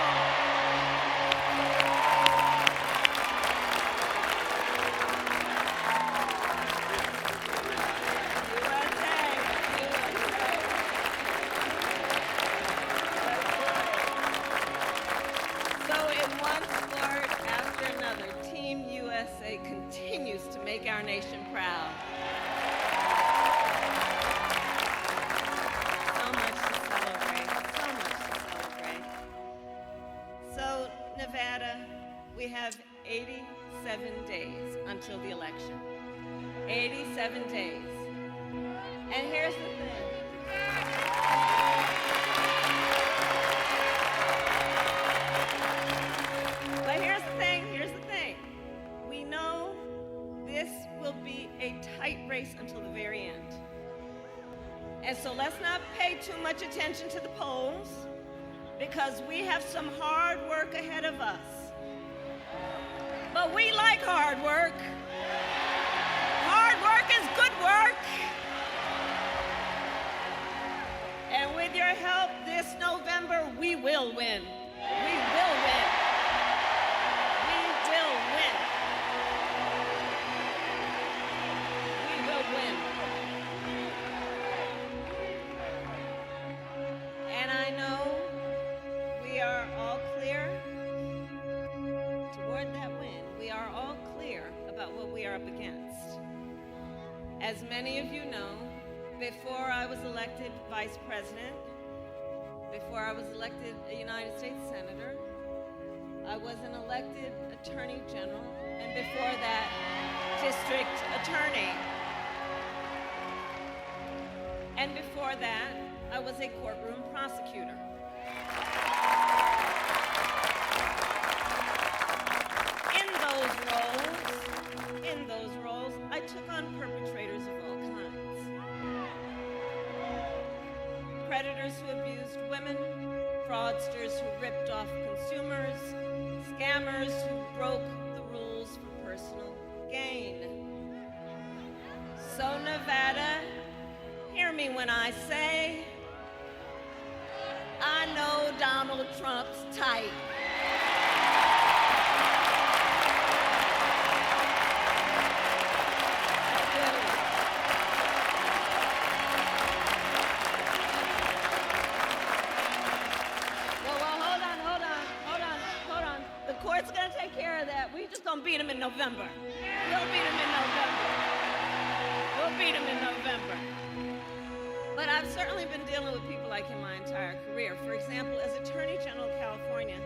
[SPEAKER 9] So in one sport after another, Team USA continues to make our nation proud. So much to celebrate, so much to celebrate. So Nevada, we have 87 days until the election. 87 days. And here's the thing. But here's the thing. We know this will be a tight race until the very end. And so let's not pay too much attention to the polls, because we have some hard work ahead of us. But we like hard work. Hard work is good work. And with your help this November, we will win. We will win. We will win. up against. As many of you know, before I was elected vice president, before I was elected a United States senator, I was an elected attorney general, and before that, district attorney. And before that, I was a courtroom prosecutor. In those roles, I took on perpetrators of all kinds. Predators who abused women, fraudsters who ripped off consumers, scammers who broke the rules for personal gain. So Nevada, hear me when I say, I know Donald Trump's type. Beat him in November. We'll beat him in November. We'll beat him in November. But I've certainly been dealing with people like him my entire career. For example, as Attorney General of California,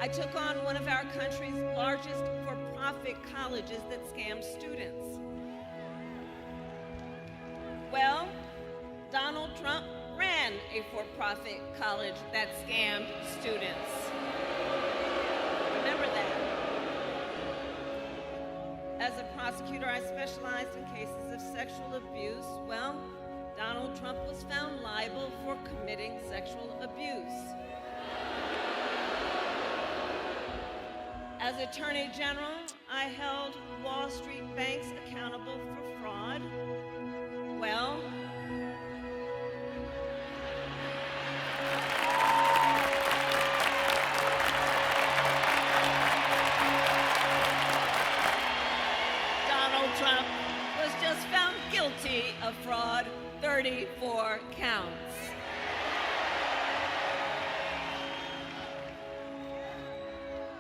[SPEAKER 9] I took on one of our country's largest for-profit colleges that scammed students. Well, Donald Trump ran a for-profit college that scammed students. Remember that. As a prosecutor, I specialized in cases of sexual abuse. Well, Donald Trump was found liable for committing sexual abuse. As Attorney General, I held Wall Street banks accountable for fraud. Well, Trump was just found guilty of fraud, 34 counts.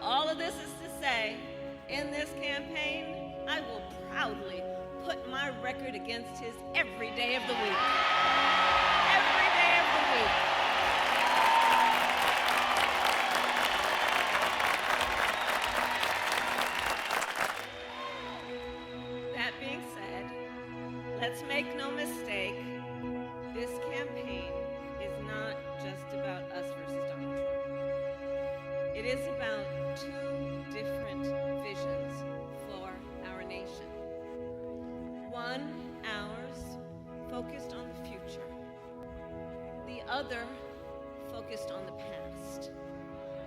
[SPEAKER 9] All of this is to say, in this campaign, I will proudly put my record against his every day of the week. Every day of the week. Let's make no mistake, this campaign is not just about us versus Donald Trump. It is about two different visions for our nation. One, ours, focused on the future. The other, focused on the past.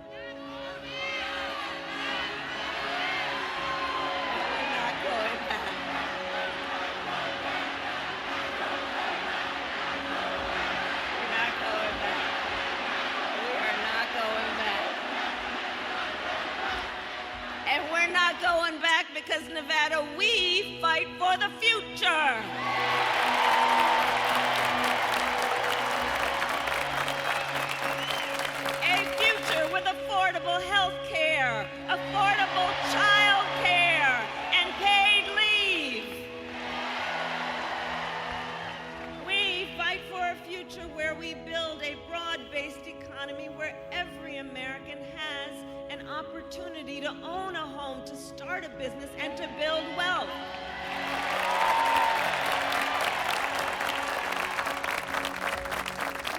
[SPEAKER 9] We're not going back. Going back because Nevada, we fight for the future. A future with affordable health care, affordable child care, and paid leave. We fight for a future where we build a broad-based economy where every American has an opportunity to own a home, to start a business, and to build wealth.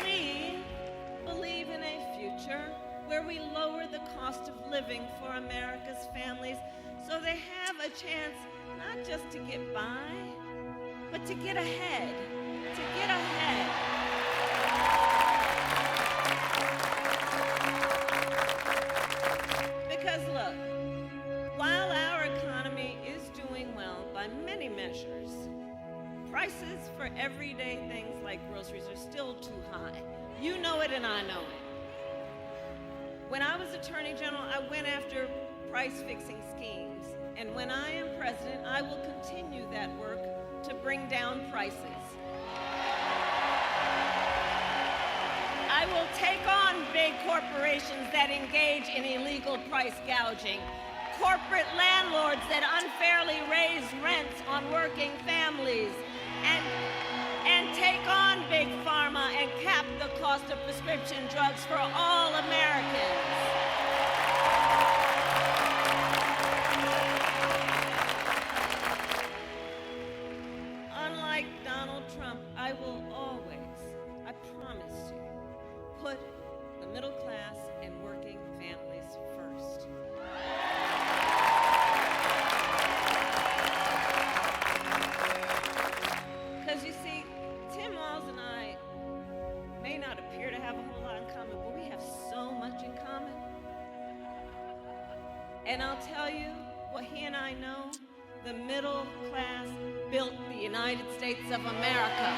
[SPEAKER 9] We believe in a future where we lower the cost of living for America's families so they have a chance not just to get by, but to get ahead, to get ahead. Because look, while our economy is doing well by many measures, prices for everyday things like groceries are still too high. You know it and I know it. When I was Attorney General, I went after price-fixing schemes. And when I am president, I will continue that work to bring down prices. I will take on big corporations that engage in illegal price gouging, corporate landlords that unfairly raise rents on working families and take on big pharma and cap the cost of prescription drugs for all Americans. Unlike Donald Trump, I will always, I promise you, put the middle class and working families first. Because you see, Tim Walz and I may not appear to have a whole lot in common, but we have so much in common. And I'll tell you what he and I know, the middle class built the United States of America.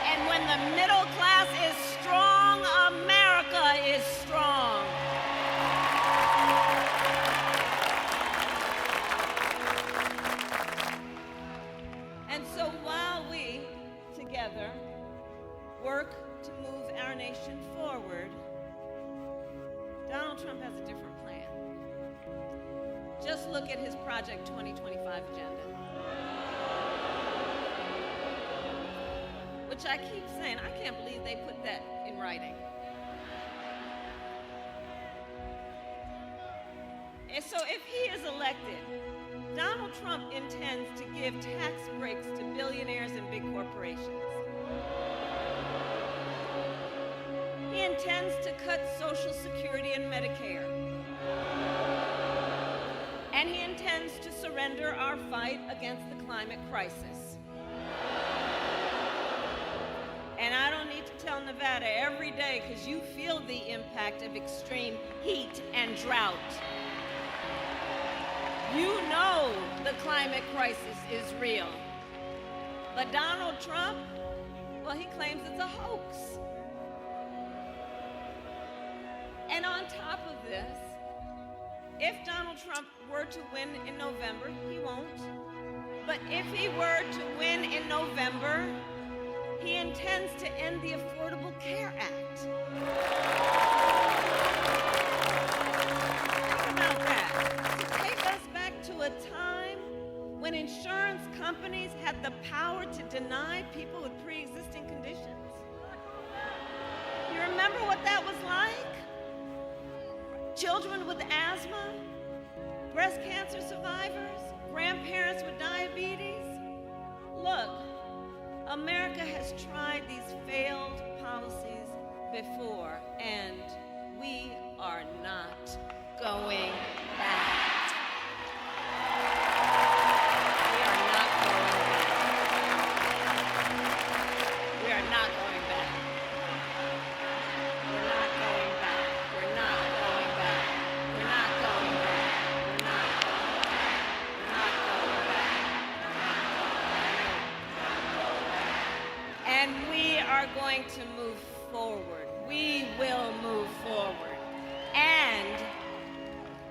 [SPEAKER 9] And when the middle class is strong, America is strong. And so while we, together, work to move our nation forward, Donald Trump has a different plan. Just look at his Project 2025 agenda. Which I keep saying, I can't believe they put that in writing. And so if he is elected, Donald Trump intends to give tax breaks to billionaires and big corporations. He intends to cut Social Security and Medicare. And he intends to surrender our fight against the climate crisis. And I don't need to tell Nevada every day, because you feel the impact of extreme heat and drought. You know the climate crisis is real. But Donald Trump, well, he claims it's a hoax. And on top of this, if Donald Trump were to win in November, he won't. But if he were to win in November, he intends to end the Affordable Care Act. Think about that. To take us back to a time when insurance companies had the power to deny people with pre-existing conditions. You remember what that was like? Children with asthma, breast cancer survivors, grandparents with diabetes. Look, America has tried these failed policies before, and we are not going back. We are not going back. We are not going back. We're not going back. We're not going back. We're not going back. We're not going back. And we are going to move forward. We will move forward. And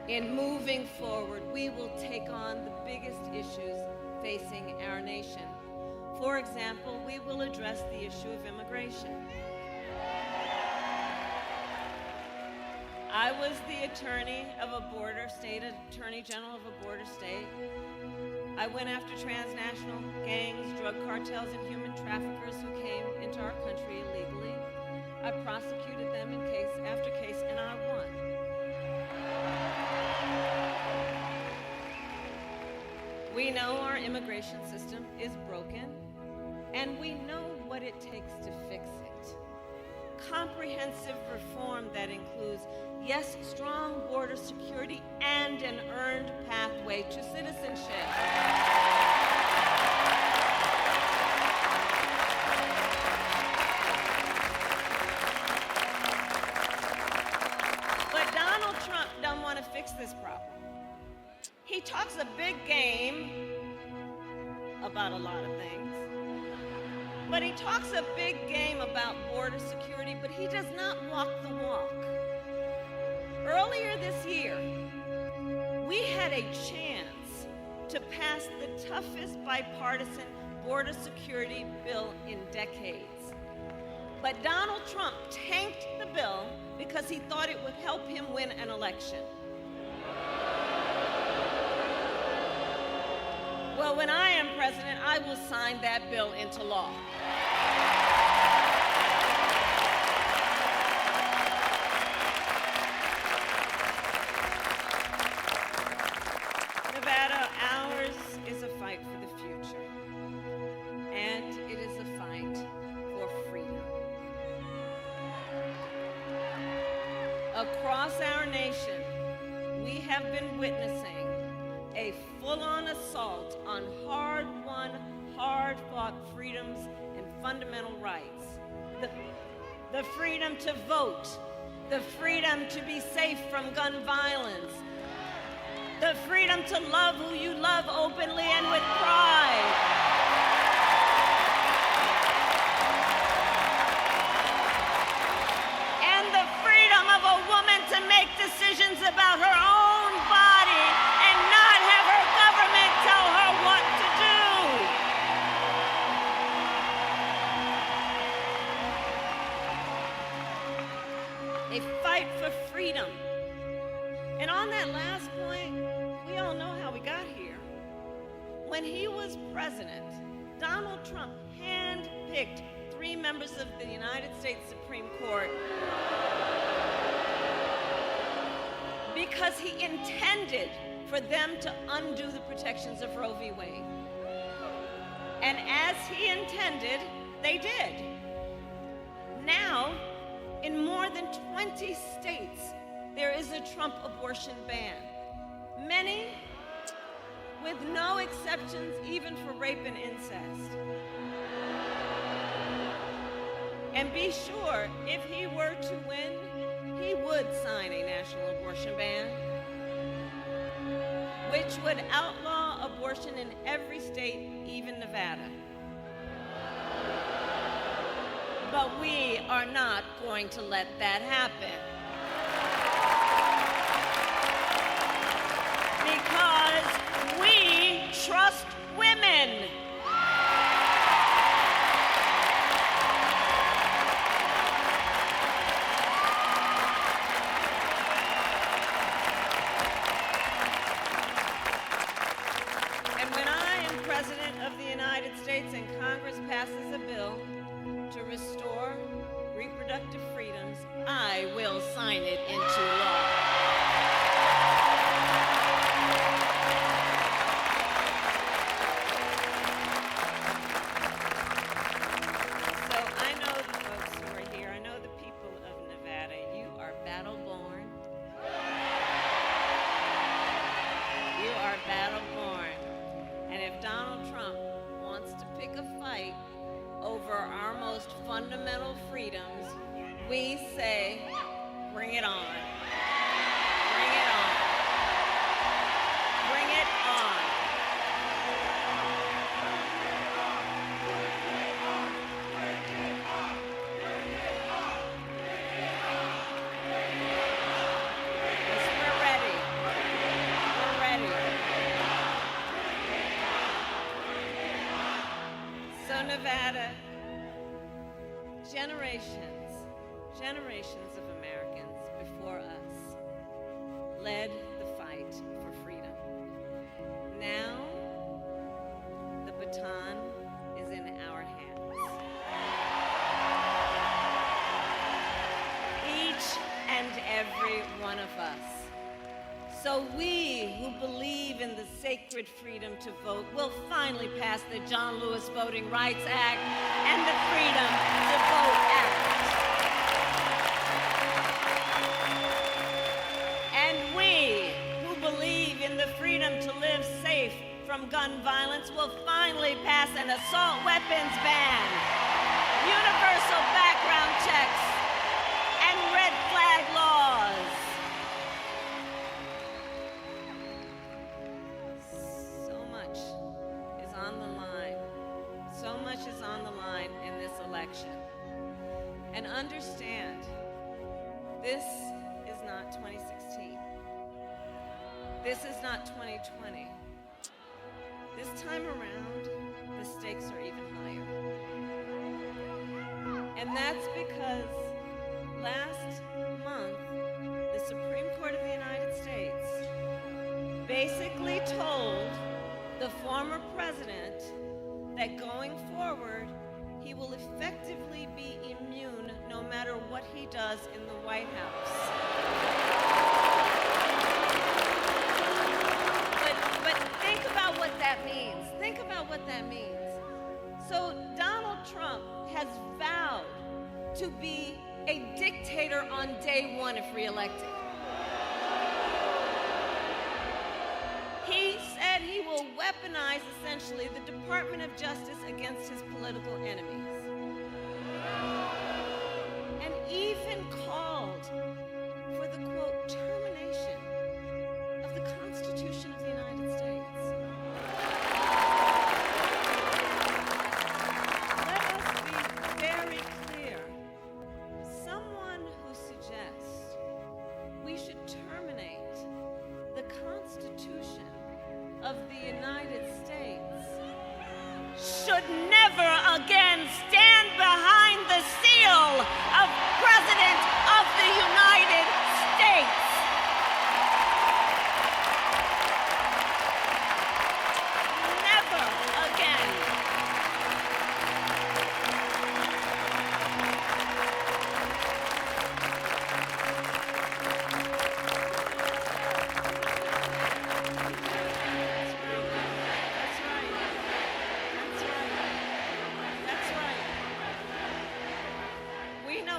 [SPEAKER 9] in moving forward, we will take on the biggest issues facing our nation. For example, we will address the issue of immigration. I was the attorney of a border state, attorney general of a border state. I went after transnational gangs, drug cartels, and human traffickers who came into our country illegally. I prosecuted them in case after case, and I won. We know our immigration system is broken, and we know what it takes to fix it. Comprehensive reform that includes, yes, strong border security and an earned pathway to citizenship. But Donald Trump don't want to fix this problem. He talks a big game about a lot of things. But he talks a big game about border security, but he does not walk the walk. Earlier this year, we had a chance to pass the toughest bipartisan border security bill in decades. But Donald Trump tanked the bill because he thought it would help him win an election. Well, when I am president, I will sign that bill into law. Nevada, ours is a fight for the future, and it is a fight for freedom. Across our nation, we have been witnessing a full-on assault on hard-won, hard-fought freedoms and fundamental rights. The freedom to vote, the freedom to be safe from gun violence, the freedom to love who you love openly and with pride. And the freedom of a woman to make decisions about her own body and not have her government tell her what to do. A fight for freedom. And on that last point, we all know how we got here. When he was president, Donald Trump handpicked 3 members of the United States Supreme Court because he intended for them to undo the protections of Roe v. Wade. And as he intended, they did. Now, in more than 20 states, there is a Trump abortion ban. Many with no exceptions, even for rape and incest. And be sure, if he were to win, he would sign a national abortion ban, which would outlaw abortion in every state, even Nevada. But we are not going to let that happen. Because we trust women. And when I am President of the United States and Congress passes a bill to restore reproductive freedoms, I will sign it into law. So I know the folks who are here, I know the people of Nevada, you are battle-born. You are battle-born. And if Donald Trump wants to pick a fight over our most fundamental freedoms, we say, bring it on. Bring it on. Bring it on. Yes, we're ready. We're ready. So Nevada, generations of Americans before us led the fight for freedom. Now, the baton is in our hands. Each and every one of us. So we who believe in the sacred freedom to vote will finally pass the John Lewis Voting Rights Act and the Freedom to Vote Act. And we who believe in the freedom to live safe from gun violence will finally pass an assault weapons ban, universal background checks, and red flag laws. So much is on the line. So much is on the line in this election. And understand, this is not 2016. This is not 2020. This time around, the stakes are even higher. And that's because last month, the Supreme Court of the United States basically told the former president that going forward, he will effectively be immune no matter what he does in the White House. But think about what that means. Think about what that means. So Donald Trump has vowed to be a dictator on day one if reelected. He said he will weaponize, essentially, the Department of Justice against his political enemies. And even called for the, quote, termination of the Constitution of the United States. Let us be very clear. Someone who suggests we should terminate the Constitution of the United States should never again stand behind the seal of President of the United States. Never again.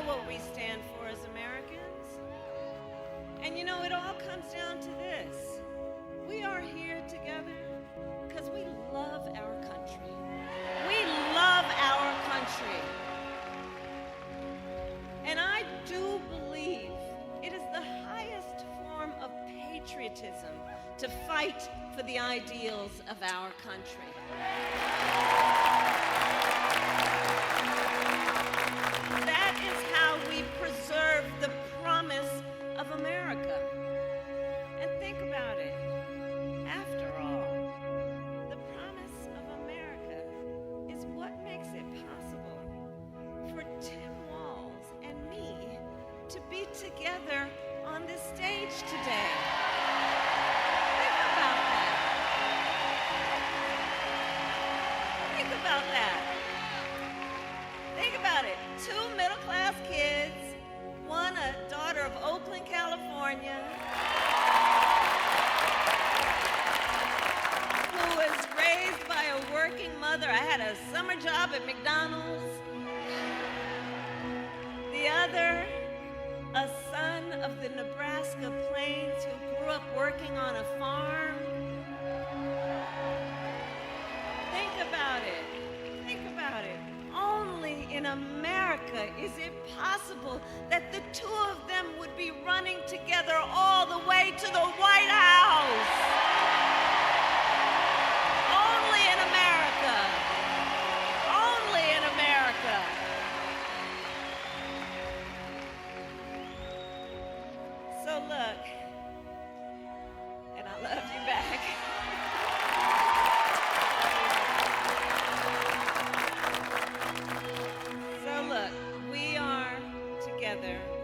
[SPEAKER 9] What we stand for as Americans. And you know, it all comes down to this. We are here together because we love our country. We love our country. And I do believe it is the highest form of patriotism to fight for the ideals of our country. That is how we preserve the promise of America. And think about it. After all, the promise of America is what makes it possible for Tim Walz and me to be together on this stage today. Think about that. Think about that. Think about it. 2 middle-class kids, one a daughter of Oakland, California, who was raised by a working mother. I had a summer job at McDonald's. The other, a son of the Nebraska plains who grew up working on a farm. Think about it. Think about it. Only in America is it possible that the two of them would be running together all the way to the White House. Only in America. Only in America. So look, and I love you back.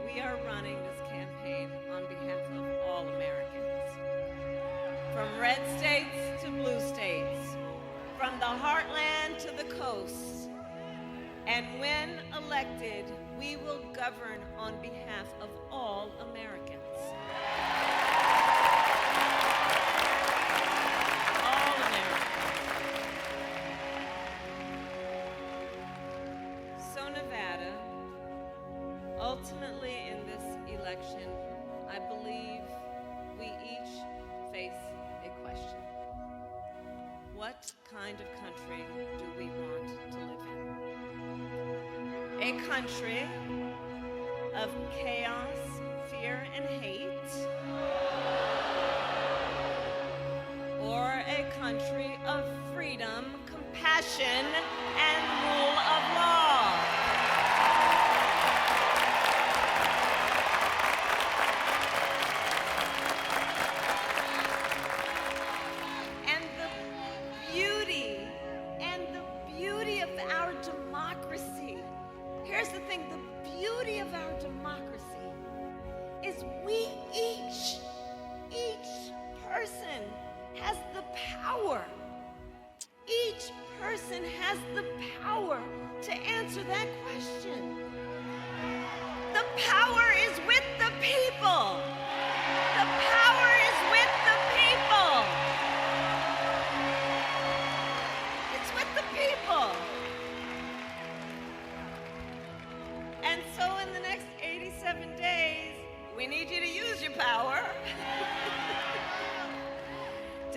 [SPEAKER 9] We are running this campaign on behalf of all Americans. From red states to blue states, from the heartland to the coast. And when elected, we will govern on behalf of all Americans. All Americans. So Nevada, ultimately, in this election, I believe we each face a question. What kind of country do we want to live in? A country of chaos, fear, and hate? Or a country of freedom, compassion, and rule of law?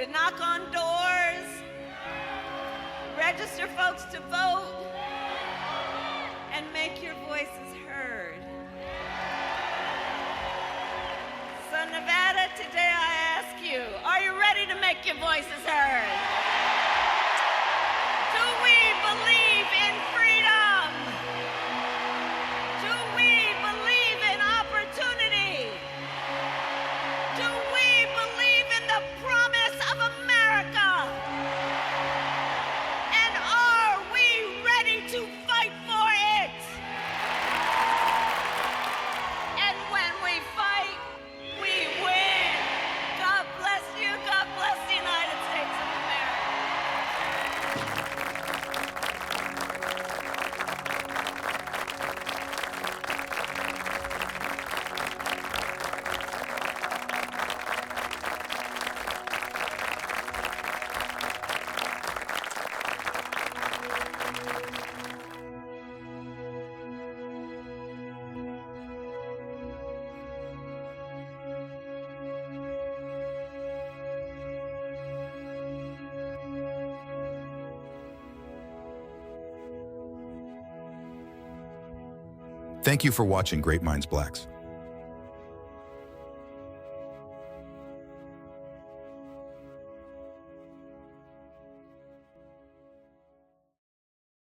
[SPEAKER 9] to knock on doors, register folks to vote, and make your voices heard. So Nevada, today I ask you, are you ready to make your voices heard? Do we believe in freedom? Do we believe in opportunity? Do we believe in the promise of America? And are we ready to fight for it? And when we fight, we win. God bless you. God bless the United States of
[SPEAKER 10] Thank you for watching Great Minds Blacks.